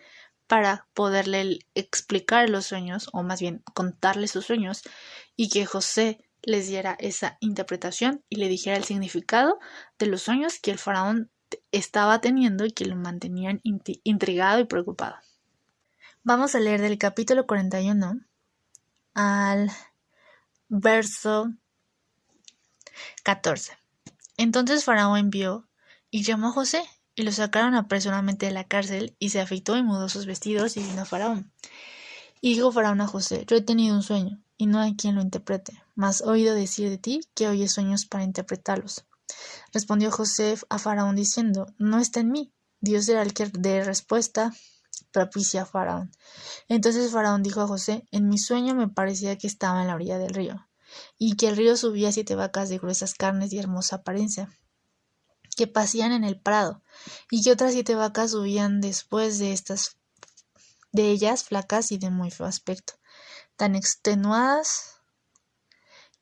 para poderle explicar los sueños, o más bien contarle sus sueños, y que José les diera esa interpretación y le dijera el significado de los sueños que el Faraón estaba teniendo y que lo mantenían intrigado y preocupado. Vamos a leer del capítulo 41 al verso 14. Entonces Faraón envió y llamó a José, y lo sacaron apresuradamente de la cárcel, y se afeitó y mudó sus vestidos y vino a Faraón. Y dijo Faraón a José: yo he tenido un sueño, y no hay quien lo interprete, mas he oído decir de ti que oyes sueños para interpretarlos. Respondió José a Faraón diciendo: no está en mí, Dios será el que dé respuesta propicia a Faraón. Entonces Faraón dijo a José: en mi sueño me parecía que estaba en la orilla del río, y que el río subía 7 vacas de gruesas carnes y hermosa apariencia, que pasían en el prado, y que otras 7 vacas subían después de ellas, flacas y de muy feo aspecto, tan extenuadas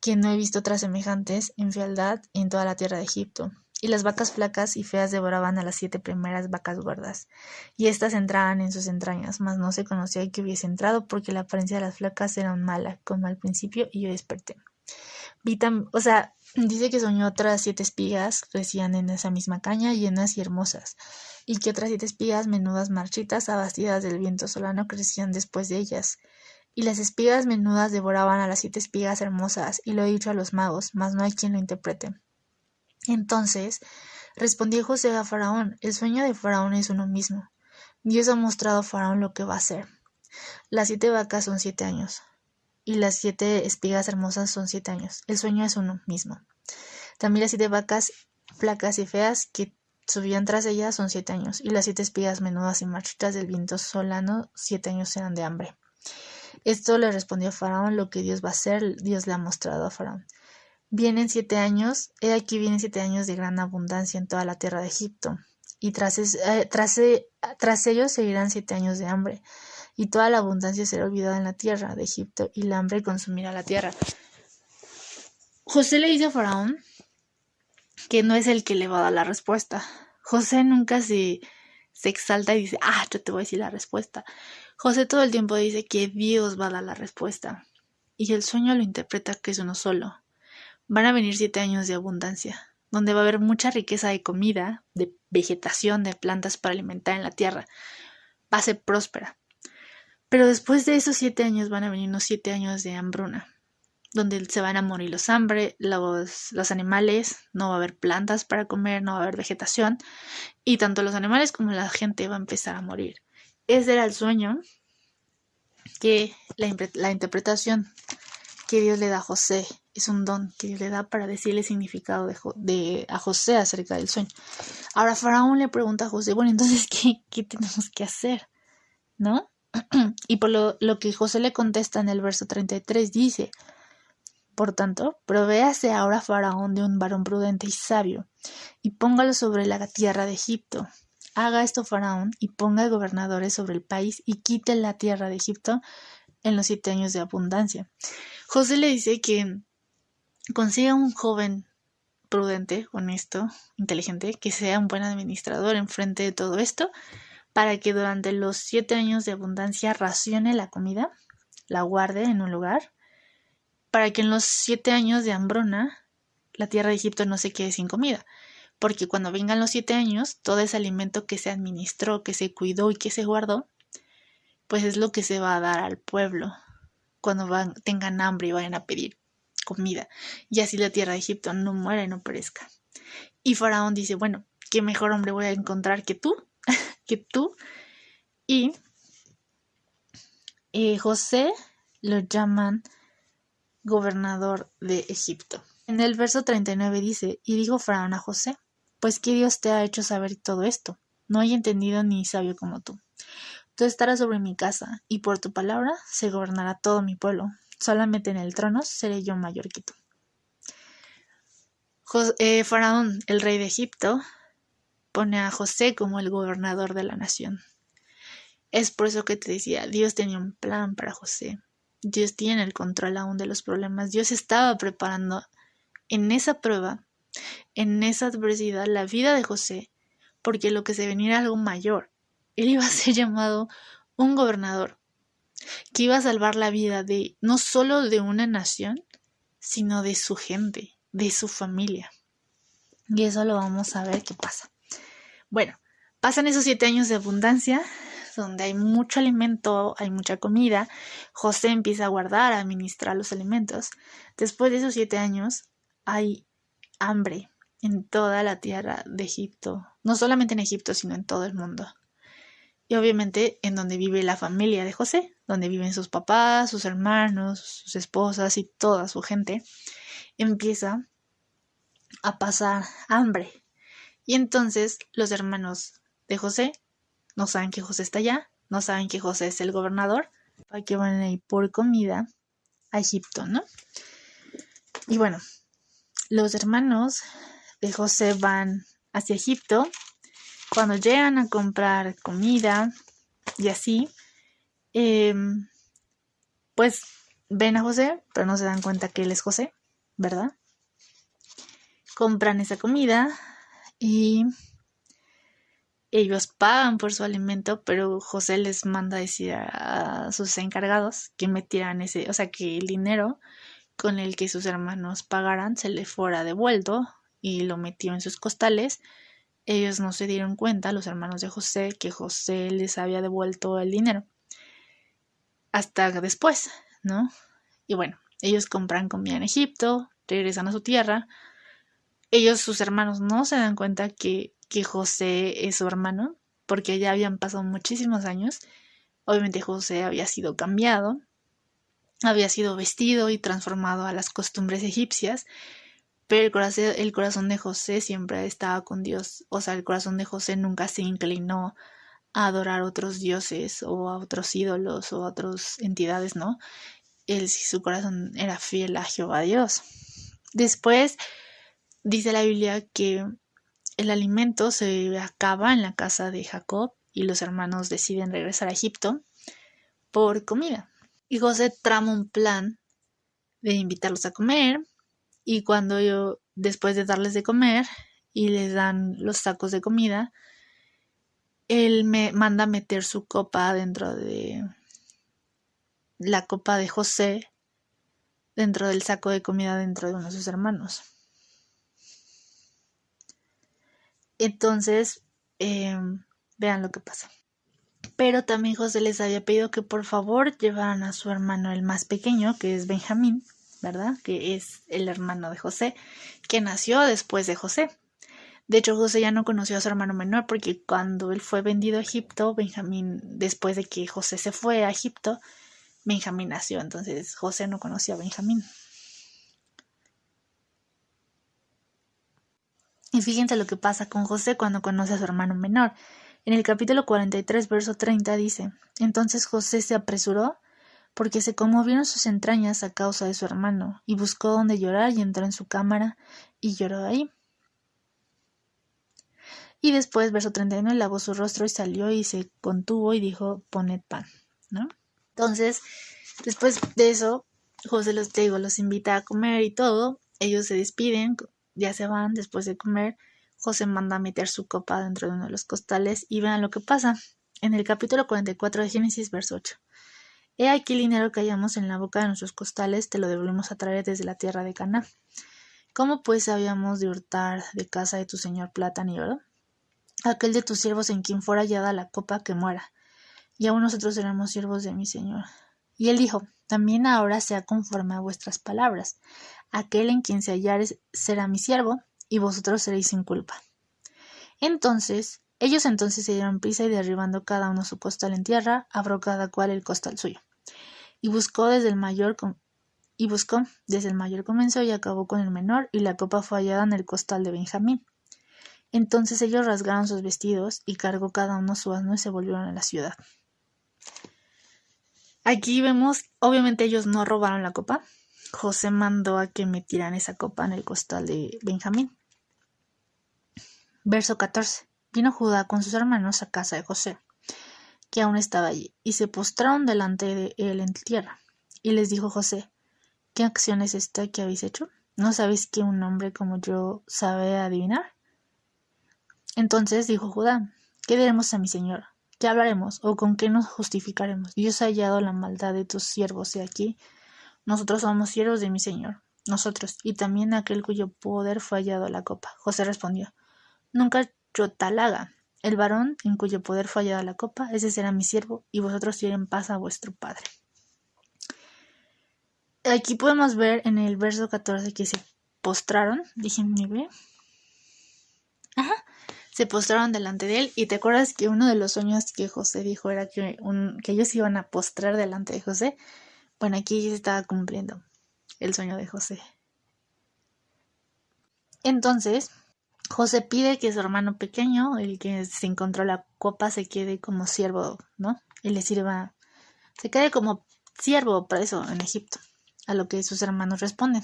que no he visto otras semejantes en fealdad en toda la tierra de Egipto. Y las vacas flacas y feas devoraban a las 7 primeras vacas gordas, y éstas entraban en sus entrañas, mas no se conocía que hubiese entrado, porque la apariencia de las flacas era mala, como al principio, y yo desperté. Dice que soñó otras 7 espigas, crecían en esa misma caña, llenas y hermosas, y que otras 7 espigas menudas marchitas, abastidas del viento solano, crecían después de ellas. Y las espigas menudas devoraban a las 7 espigas hermosas, y lo he dicho a los magos, mas no hay quien lo interprete. Entonces respondió José a Faraón: el sueño de Faraón es uno mismo. Dios ha mostrado a Faraón lo que va a hacer. Las 7 vacas son 7 años, y las 7 espigas hermosas son 7 años. El sueño es uno mismo. También las 7 vacas flacas y feas que subían tras ellas son 7 años, y las 7 espigas menudas y marchitas del viento solano 7 años serán de hambre. Esto le respondió a Faraón: lo que Dios va a hacer, Dios le ha mostrado a Faraón. Vienen 7 años, he aquí vienen 7 años de gran abundancia en toda la tierra de Egipto, y tras ellos seguirán 7 años de hambre, y toda la abundancia será olvidada en la tierra de Egipto, y el hambre consumirá la tierra. José le dice a Faraón que no es el que le va a dar la respuesta. José nunca se exalta y dice: yo te voy a decir la respuesta. José todo el tiempo dice que Dios va a dar la respuesta, y el sueño lo interpreta que es uno solo. Van a venir 7 años de abundancia, donde va a haber mucha riqueza de comida, de vegetación, de plantas para alimentar en la tierra. Va a ser próspera. Pero después de esos 7 años van a venir unos 7 años de hambruna, donde se van a morir los animales, no va a haber plantas para comer, no va a haber vegetación, y tanto los animales como la gente va a empezar a morir. Ese era el sueño, que la interpretación que Dios le da a José. Es un don que Dios le da para decirle el significado a José acerca del sueño. Ahora Faraón le pregunta a José: bueno, entonces, ¿qué tenemos que hacer? ¿No? Y por lo que José le contesta en el verso 33, dice: por tanto, provéase ahora Faraón de un varón prudente y sabio, y póngalo sobre la tierra de Egipto. Haga esto Faraón, y ponga gobernadores sobre el país, y quite la tierra de Egipto en los 7 años de abundancia. José le dice que consiga un joven prudente, honesto, inteligente, que sea un buen administrador enfrente de todo esto, para que durante los 7 años de abundancia racione la comida, la guarde en un lugar, para que en los 7 años de hambruna la tierra de Egipto no se quede sin comida, porque cuando vengan los 7 años, todo ese alimento que se administró, que se cuidó y que se guardó, pues es lo que se va a dar al pueblo cuando tengan hambre y vayan a pedir comida, y así la tierra de Egipto no muera y no perezca. Y Faraón dice: bueno, ¿qué mejor hombre voy a encontrar que tú? Y José lo llaman gobernador de Egipto. En el verso 39 dice: y dijo Faraón a José: pues ¿qué Dios te ha hecho saber todo esto? No hay entendido ni sabio como tú. Tú estarás sobre mi casa, y por tu palabra se gobernará todo mi pueblo. Solamente en el trono seré yo mayor que tú. Faraón, el rey de Egipto, pone a José como el gobernador de la nación. Es por eso que te decía, Dios tenía un plan para José. Dios tiene el control aún de los problemas. Dios estaba preparando en esa prueba, en esa adversidad, la vida de José, porque lo que se venía era algo mayor. Él iba a ser llamado un gobernador, que iba a salvar la vida de no solo de una nación, sino de su gente, de su familia. Y eso lo vamos a ver qué pasa. Bueno, pasan esos 7 años de abundancia, donde hay mucho alimento, hay mucha comida. José empieza a guardar, a administrar los alimentos. Después de esos 7 años, hay hambre en toda la tierra de Egipto. No solamente en Egipto, sino en todo el mundo. Y obviamente en donde vive la familia de José, donde viven sus papás, sus hermanos, sus esposas y toda su gente, empieza a pasar hambre. Y entonces los hermanos de José no saben que José está allá, no saben que José es el gobernador, para que van a ir por comida a Egipto, ¿no? Y bueno, los hermanos de José van hacia Egipto. Cuando llegan a comprar comida y así, pues ven a José, pero no se dan cuenta que él es José, ¿verdad? Compran esa comida y ellos pagan por su alimento, pero José les manda a decir a sus encargados que metieran ese, o sea, que el dinero con el que sus hermanos pagaran se le fuera devuelto y lo metió en sus costales. Ellos no se dieron cuenta, los hermanos de José, que José les había devuelto el dinero. Hasta después, ¿no? Y bueno, ellos compran comida en Egipto, regresan a su tierra. Ellos, sus hermanos, no se dan cuenta que José es su hermano, porque ya habían pasado muchísimos años. Obviamente José había sido cambiado, había sido vestido y transformado a las costumbres egipcias. Pero el corazón de José siempre estaba con Dios. O sea, el corazón de José nunca se inclinó a adorar a otros dioses o a otros ídolos o a otras entidades, ¿no? Su corazón era fiel a Jehová Dios. Después dice la Biblia que el alimento se acaba en la casa de Jacob y los hermanos deciden regresar a Egipto por comida. Y José trama un plan de invitarlos a comer. Y cuando después de darles de comer y les dan los sacos de comida, él me manda meter su copa dentro de la copa de José, dentro del saco de comida dentro de uno de sus hermanos. Entonces, vean lo que pasa. Pero también José les había pedido que por favor llevaran a su hermano el más pequeño, que es Benjamín, ¿verdad? Que es el hermano de José, que nació después de José. De hecho, José ya no conoció a su hermano menor porque cuando él fue vendido a Egipto, Benjamín, después de que José se fue a Egipto, Benjamín nació. Entonces José no conoció a Benjamín. Y fíjense lo que pasa con José cuando conoce a su hermano menor. En el capítulo 43, verso 30 dice: Entonces José se apresuró porque se conmovieron sus entrañas a causa de su hermano, y buscó donde llorar y entró en su cámara y lloró ahí. Y después, verso 31, lavó su rostro y salió y se contuvo y dijo: poned pan, ¿no? Entonces, después de eso, José los invita a comer y todo. Ellos se despiden, ya se van después de comer. José manda a meter su copa dentro de uno de los costales y vean lo que pasa. En el capítulo 44 de Génesis, verso 8. He aquí el dinero que hallamos en la boca de nuestros costales, te lo devolvemos a traer desde la tierra de Canaán. ¿Cómo pues habíamos de hurtar de casa de tu señor plata ni oro? Aquel de tus siervos en quien fuera hallada la copa que muera, y aún nosotros seremos siervos de mi señor. Y él dijo: también ahora sea conforme a vuestras palabras. Aquel en quien se hallare será mi siervo, y vosotros seréis sin culpa. Ellos entonces se dieron prisa y derribando cada uno su costal en tierra, abrió cada cual el costal suyo. Y buscó desde el mayor comenzó y acabó con el menor, y la copa fue hallada en el costal de Benjamín. Entonces ellos rasgaron sus vestidos y cargó cada uno su asno y se volvieron a la ciudad. Aquí vemos, obviamente ellos no robaron la copa. José mandó a que metieran esa copa en el costal de Benjamín. Verso 14. Vino Judá con sus hermanos a casa de José, que aún estaba allí, y se postraron delante de él en tierra. Y les dijo José: ¿qué acción es esta que habéis hecho? ¿No sabéis que un hombre como yo sabe adivinar? Entonces dijo Judá: ¿qué diremos a mi señor? ¿Qué hablaremos? ¿O con qué nos justificaremos? Dios ha hallado la maldad de tus siervos, he aquí. Nosotros somos siervos de mi señor, nosotros, y también aquel cuyo poder fue hallado la copa. José respondió: nunca yo tal haga. El varón en cuyo poder fue hallada la copa, ese será mi siervo, y vosotros iré en paz a vuestro padre. Aquí podemos ver en el verso 14 que se postraron, déjenme ver. Se postraron delante de él, y te acuerdas que uno de los sueños que José dijo era que ellos iban a postrar delante de José. Bueno, aquí se estaba cumpliendo el sueño de José. Entonces, José pide que su hermano pequeño, el que se encontró la copa, se quede como siervo, ¿no? Y le sirva, se quede como siervo preso en Egipto, a lo que sus hermanos responden.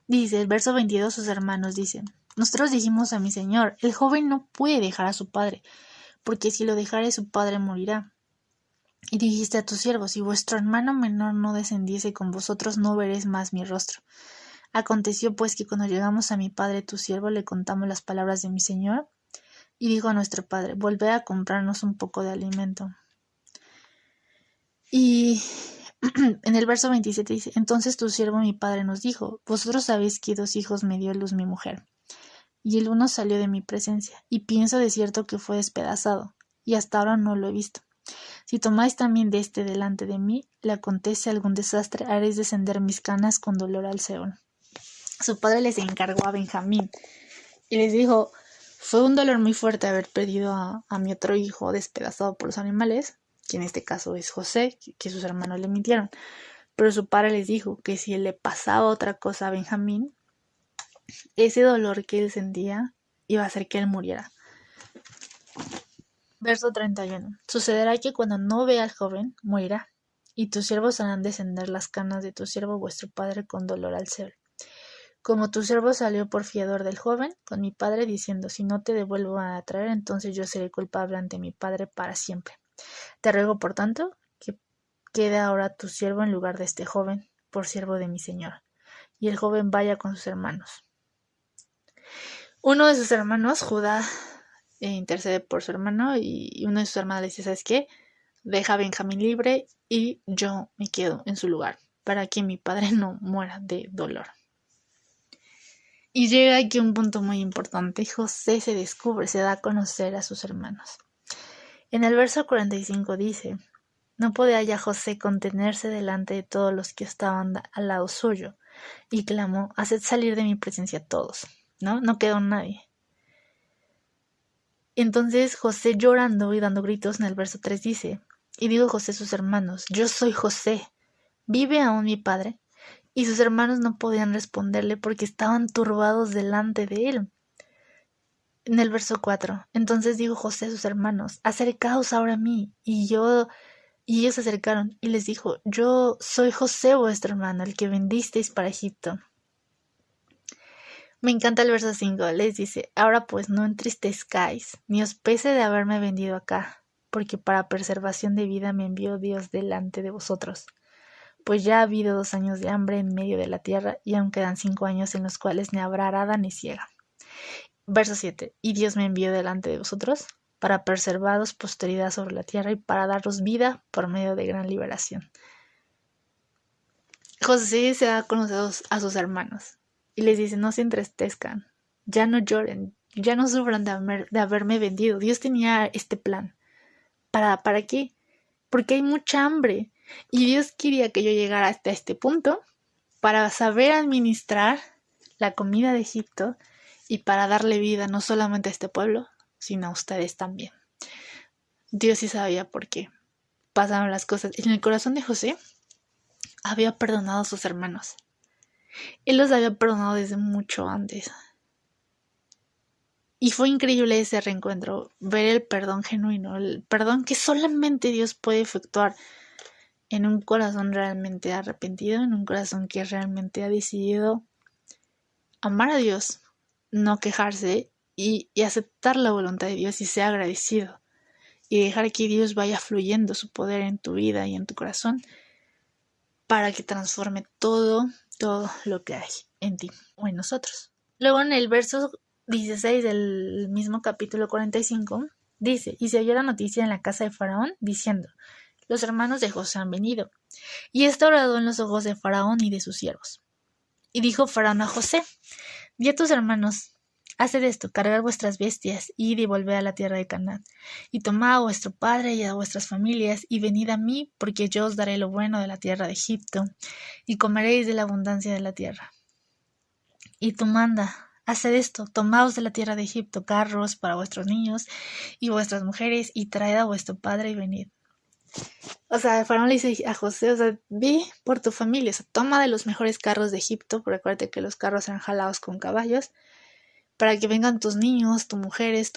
Dice, el verso 22, sus hermanos dicen, nosotros dijimos a mi señor, el joven no puede dejar a su padre, porque si lo dejare su padre morirá. Y dijiste a tus siervos, si vuestro hermano menor no descendiese con vosotros, no veréis más mi rostro. Aconteció pues que cuando llegamos a mi padre tu siervo le contamos las palabras de mi señor, y dijo a nuestro padre, volved a comprarnos un poco de alimento. Y en el verso 27 dice, entonces tu siervo mi padre nos dijo, vosotros sabéis que 2 hijos me dio luz mi mujer, y el uno salió de mi presencia, y pienso de cierto que fue despedazado, y hasta ahora no lo he visto. Si tomáis también de este delante de mí, le acontece algún desastre, haréis descender mis canas con dolor al Seol. Su padre les encargó a Benjamín y les dijo, fue un dolor muy fuerte haber perdido a mi otro hijo despedazado por los animales, que en este caso es José, que sus hermanos le mintieron. Pero su padre les dijo que si le pasaba otra cosa a Benjamín, ese dolor que él sentía iba a hacer que él muriera. Verso 31. Sucederá que cuando no vea al joven, morirá, y tus siervos harán descender las canas de tu siervo vuestro padre con dolor al Seol. Como tu siervo salió por fiador del joven, con mi padre, diciendo, si no te devuelvo a traer, entonces yo seré culpable ante mi padre para siempre. Te ruego, por tanto, que quede ahora tu siervo en lugar de este joven, por siervo de mi señor, y el joven vaya con sus hermanos. Uno de sus hermanos, Judá, intercede por su hermano, y uno de sus hermanos le dice, ¿sabes qué? Deja a Benjamín libre y yo me quedo en su lugar, para que mi padre no muera de dolor. Y llega aquí un punto muy importante. José se descubre, se da a conocer a sus hermanos. En el verso 45 dice, no podía ya José contenerse delante de todos los que estaban al lado suyo, y clamó, haced salir de mi presencia a todos. No quedó nadie. Entonces José, llorando y dando gritos, en el verso 3 dice, y dijo José a sus hermanos, yo soy José, ¿vive aún mi padre? Y sus hermanos no podían responderle porque estaban turbados delante de él. En el verso 4, entonces dijo José a sus hermanos, acercaos ahora a mí. Y ellos se acercaron y les dijo, yo soy José vuestro hermano, el que vendisteis para Egipto. Me encanta el verso 5, les dice, ahora pues no entristezcáis, ni os pese de haberme vendido acá, porque para preservación de vida me envió Dios delante de vosotros. Pues ya ha habido 2 años de hambre en medio de la tierra, y aún quedan 5 años en los cuales ni habrá arada ni siega. Verso 7. Y Dios me envió delante de vosotros, para preservaros posteridad sobre la tierra, y para daros vida por medio de gran liberación. José se da a conocer a sus hermanos, y les dice, no se entristezcan, ya no lloren, ya no sufran de haberme vendido. Dios tenía este plan. ¿Para qué? Porque hay mucha hambre. Y Dios quería que yo llegara hasta este punto para saber administrar la comida de Egipto y para darle vida no solamente a este pueblo, sino a ustedes también. Dios sí sabía por qué pasaron las cosas. En el corazón de José había perdonado a sus hermanos. Él los había perdonado desde mucho antes. Y fue increíble ese reencuentro, ver el perdón genuino, el perdón que solamente Dios puede efectuar en un corazón realmente arrepentido, en un corazón que realmente ha decidido amar a Dios, no quejarse y aceptar la voluntad de Dios y ser agradecido y dejar que Dios vaya fluyendo su poder en tu vida y en tu corazón para que transforme todo lo que hay en ti o en nosotros. Luego en el verso 16 del mismo capítulo 45 dice, y se oyó la noticia en la casa de Faraón diciendo, los hermanos de José han venido, y esto agradó en los ojos de Faraón y de sus siervos. Y dijo Faraón a José, di a tus hermanos, Haced esto, cargad vuestras bestias, id y volved a la tierra de Canaán, y tomad a vuestro padre y a vuestras familias, y venid a mí, porque yo os daré lo bueno de la tierra de Egipto, y comeréis de la abundancia de la tierra. Y tú manda, haced esto, tomaos de la tierra de Egipto carros para vuestros niños y vuestras mujeres, y traed a vuestro padre y venid. O sea, Faraón le dice a José, o sea, ve por tu familia, o sea, toma de los mejores carros de Egipto, porque acuérdate que los carros eran jalados con caballos, para que vengan tus niños, tus mujeres,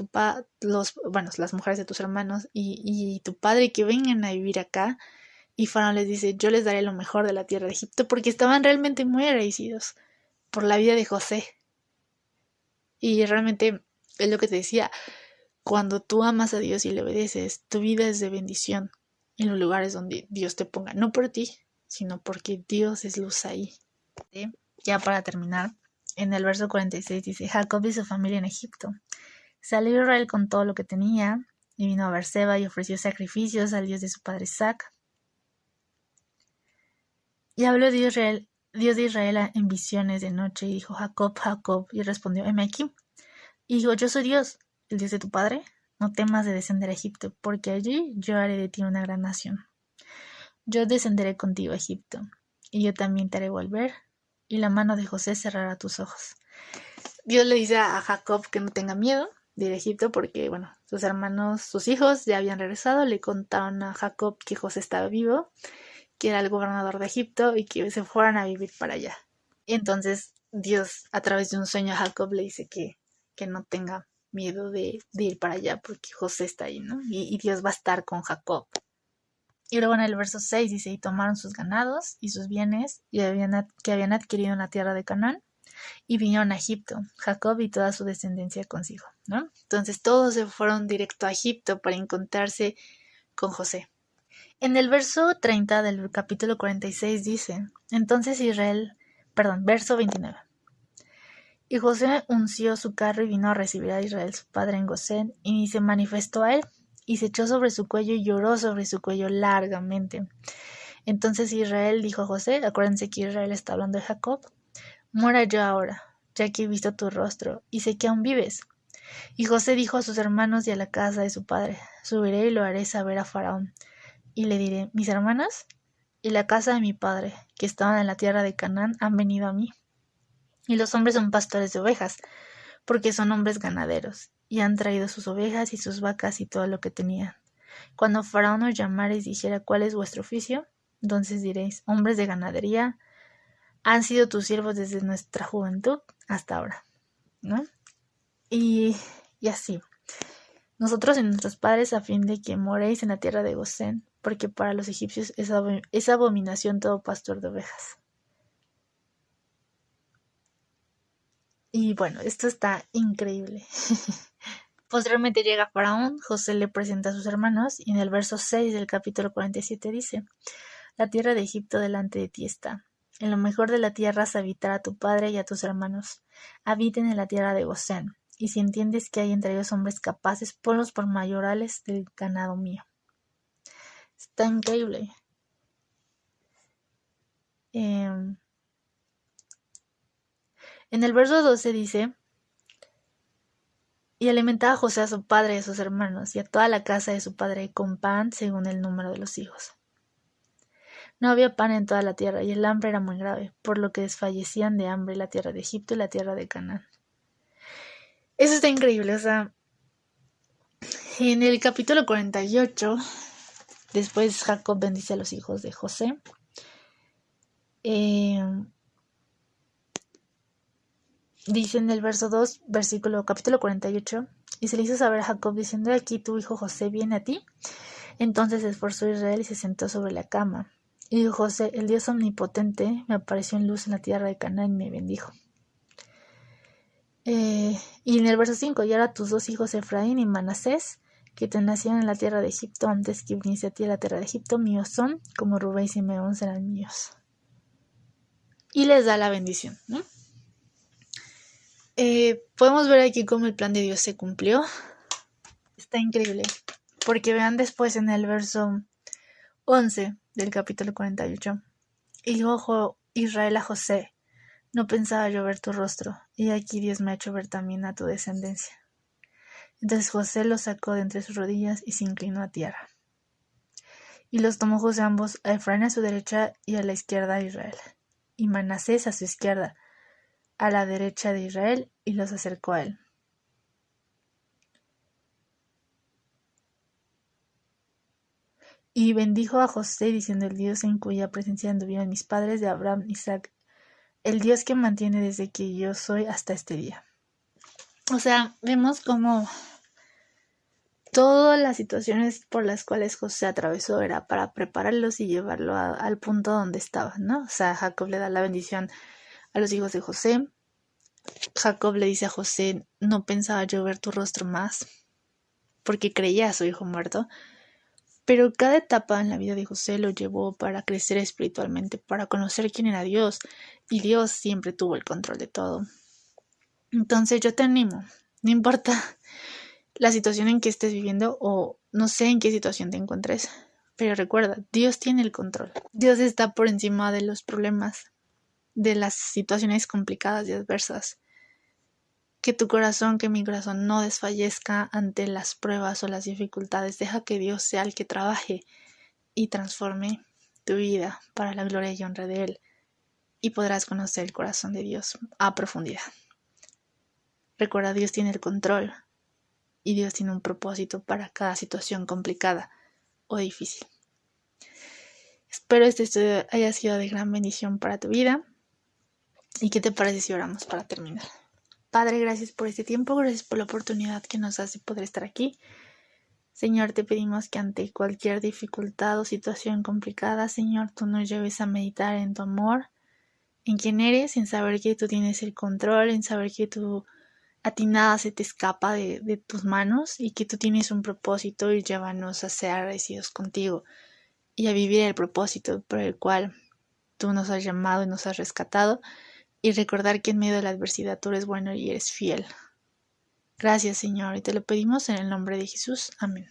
las mujeres de tus hermanos y tu padre, que vengan a vivir acá. Y Faraón les dice, yo les daré lo mejor de la tierra de Egipto, porque estaban realmente muy agradecidos por la vida de José. Y realmente es lo que te decía, cuando tú amas a Dios y le obedeces, tu vida es de bendición en los lugares donde Dios te ponga, no por ti, sino porque Dios es luz ahí. Ya para terminar, en el verso 46 dice, Jacob y su familia en Egipto. Salió Israel con todo lo que tenía, y vino a Beerseba y ofreció sacrificios al Dios de su padre Isaac. Y habló Dios de Israel en visiones de noche, y dijo, Jacob, Jacob, y respondió, heme aquí. Y dijo, yo soy Dios, el Dios de tu padre. No temas de descender a Egipto, porque allí yo haré de ti una gran nación. Yo descenderé contigo a Egipto, y yo también te haré volver, y la mano de José cerrará tus ojos. Dios le dice a Jacob que no tenga miedo de ir a Egipto, porque, bueno, sus hermanos, sus hijos ya habían regresado, le contaron a Jacob que José estaba vivo, que era el gobernador de Egipto, y que se fueran a vivir para allá. Y entonces Dios, a través de un sueño, a Jacob le dice que no tenga miedo de ir para allá, porque José está ahí, ¿no? Y Dios va a estar con Jacob. Y luego en el verso 6 dice, y tomaron sus ganados y sus bienes que habían adquirido en la tierra de Canaán, y vinieron a Egipto, Jacob y toda su descendencia consigo, ¿no? Entonces todos se fueron directo a Egipto para encontrarse con José. En el verso 30 del capítulo 46 dice, entonces verso 29. Y José unció su carro y vino a recibir a Israel su padre en Gosén, y se manifestó a él, y se echó sobre su cuello y lloró sobre su cuello largamente. Entonces Israel dijo a José, acuérdense que Israel está hablando de Jacob, muera yo ahora, ya que he visto tu rostro, y sé que aún vives. Y José dijo a sus hermanos y a la casa de su padre, subiré y lo haré saber a Faraón, y le diré, mis hermanas y la casa de mi padre, que estaban en la tierra de Canaán, han venido a mí. Y los hombres son pastores de ovejas, porque son hombres ganaderos, y han traído sus ovejas y sus vacas y todo lo que tenían. Cuando Faraón os llamara y dijera cuál es vuestro oficio, entonces diréis, hombres de ganadería, han sido tus siervos desde nuestra juventud hasta ahora, ¿no? Y así, nosotros y nuestros padres, a fin de que moréis en la tierra de Gosén, porque para los egipcios es abominación todo pastor de ovejas. Y bueno, esto está increíble. Posteriormente llega Faraón, José le presenta a sus hermanos, y en el verso 6 del capítulo 47 dice, la tierra de Egipto delante de ti está. En lo mejor de la tierra se habitará a tu padre y a tus hermanos. Habiten en la tierra de Gosén, y si entiendes que hay entre ellos hombres capaces, ponlos por mayorales del ganado mío. Está increíble. En el verso 12 dice, y alimentaba José a su padre y a sus hermanos, y a toda la casa de su padre con pan según el número de los hijos. No había pan en toda la tierra, y el hambre era muy grave, por lo que desfallecían de hambre la tierra de Egipto y la tierra de Canaán. Eso está increíble, o sea, en el capítulo 48, después Jacob bendice a los hijos de José. Dice en el verso 2, capítulo 48, y se le hizo saber a Jacob diciendo, aquí tu hijo José viene a ti. Entonces se esforzó Israel y se sentó sobre la cama. Y dijo José, el Dios omnipotente me apareció en luz en la tierra de Canaán y me bendijo. Y en el verso 5, y ahora tus dos hijos Efraín y Manasés, que te nacieron en la tierra de Egipto antes que viniese a ti a la tierra de Egipto, míos son, como Rubén y Simeón serán míos. Y les da la bendición, ¿no? Podemos ver aquí cómo el plan de Dios se cumplió. Está increíble, porque vean después en el verso 11 del capítulo 48. Y dijo Israel a José, No pensaba yo ver tu rostro, y aquí Dios me ha hecho ver también a tu descendencia. Entonces José los sacó de entre sus rodillas y se inclinó a tierra. Y los tomó José ambos, a Efraín a su derecha y a la izquierda a Israel, y Manasés a su izquierda, a la derecha de Israel, y los acercó a él. Y bendijo a José, diciendo: el Dios en cuya presencia anduvieron mis padres de Abraham, Isaac, el Dios que mantiene desde que yo soy hasta este día. O sea, vemos cómo todas las situaciones por las cuales José atravesó era para prepararlos y llevarlo al punto donde estaban, ¿no? O sea, Jacob le da la bendición a los hijos de José. Jacob le dice a José: no pensaba yo ver tu rostro más, porque creía a su hijo muerto. Pero cada etapa en la vida de José lo llevó para crecer espiritualmente, para conocer quién era Dios, y Dios siempre tuvo el control de todo. Entonces yo te animo, no importa la situación en que estés viviendo o no sé en qué situación te encuentres, pero recuerda, Dios tiene el control. Dios está por encima de los problemas, de las situaciones complicadas y adversas. Que tu corazón, que mi corazón no desfallezca ante las pruebas o las dificultades. Deja que Dios sea el que trabaje y transforme tu vida para la gloria y honra de Él, y podrás conocer el corazón de Dios a profundidad. Recuerda, Dios tiene el control y Dios tiene un propósito para cada situación complicada o difícil. Espero este estudio haya sido de gran bendición para tu vida. ¿Y qué te parece si oramos para terminar? Padre, gracias por este tiempo, gracias por la oportunidad que nos das de poder estar aquí. Señor, te pedimos que ante cualquier dificultad o situación complicada, Señor, tú nos lleves a meditar en tu amor, en quién eres, en saber que tú tienes el control, en saber que a ti nada se te escapa de tus manos y que tú tienes un propósito, y llévanos a ser agradecidos contigo y a vivir el propósito por el cual tú nos has llamado y nos has rescatado. Y recordar que en medio de la adversidad tú eres bueno y eres fiel. Gracias, Señor, y te lo pedimos en el nombre de Jesús. Amén.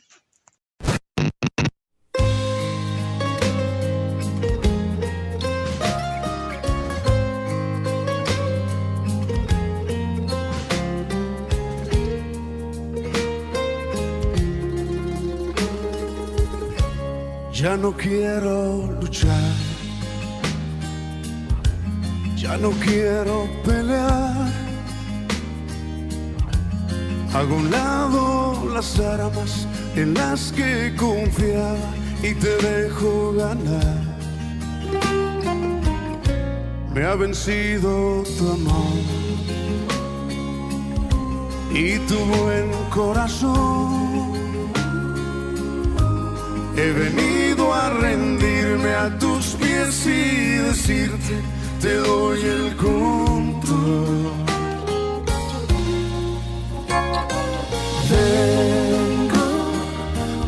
Ya no quiero luchar, ya no quiero pelear. Hago a un lado las armas en las que confiaba y te dejo ganar. Me ha vencido tu amor y tu buen corazón. He venido a rendirme a tus pies y decirte: te doy el control. Vengo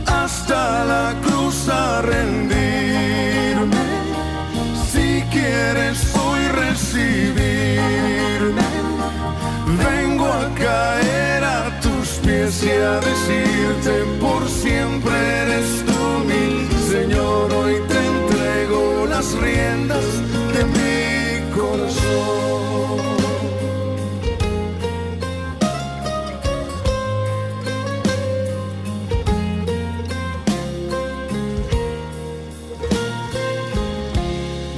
hasta la cruz a rendirme. Si quieres hoy recibirme, vengo a caer a tus pies y a decirte: por siempre eres tú mi Señor. Hoy te entrego las riendas de mi corazón.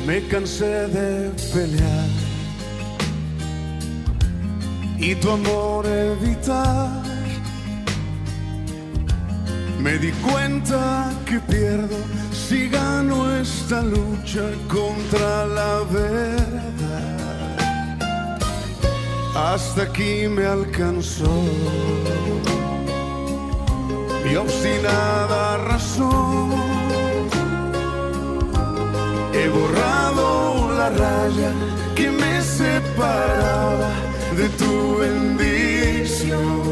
Me cansé de pelear y tu amor evitar. Me di cuenta que pierdo si gano esta lucha contra la verdad. Hasta aquí me alcanzó mi obstinada razón. He borrado la raya que me separaba de tu bendición.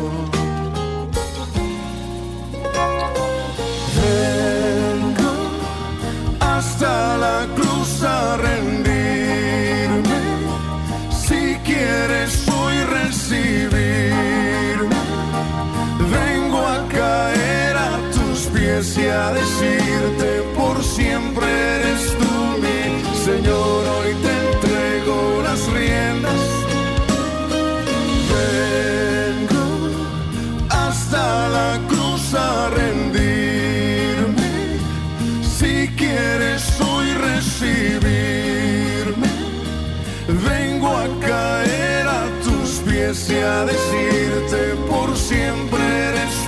Vengo hasta la cruz a rendirme. Si quieres hoy recibirme, vengo a caer a tus pies y a decirte: por siempre eres tú mi Señor. Hoy te entrego las riendas vengo a caer a tus pies y a decirte por siempre eres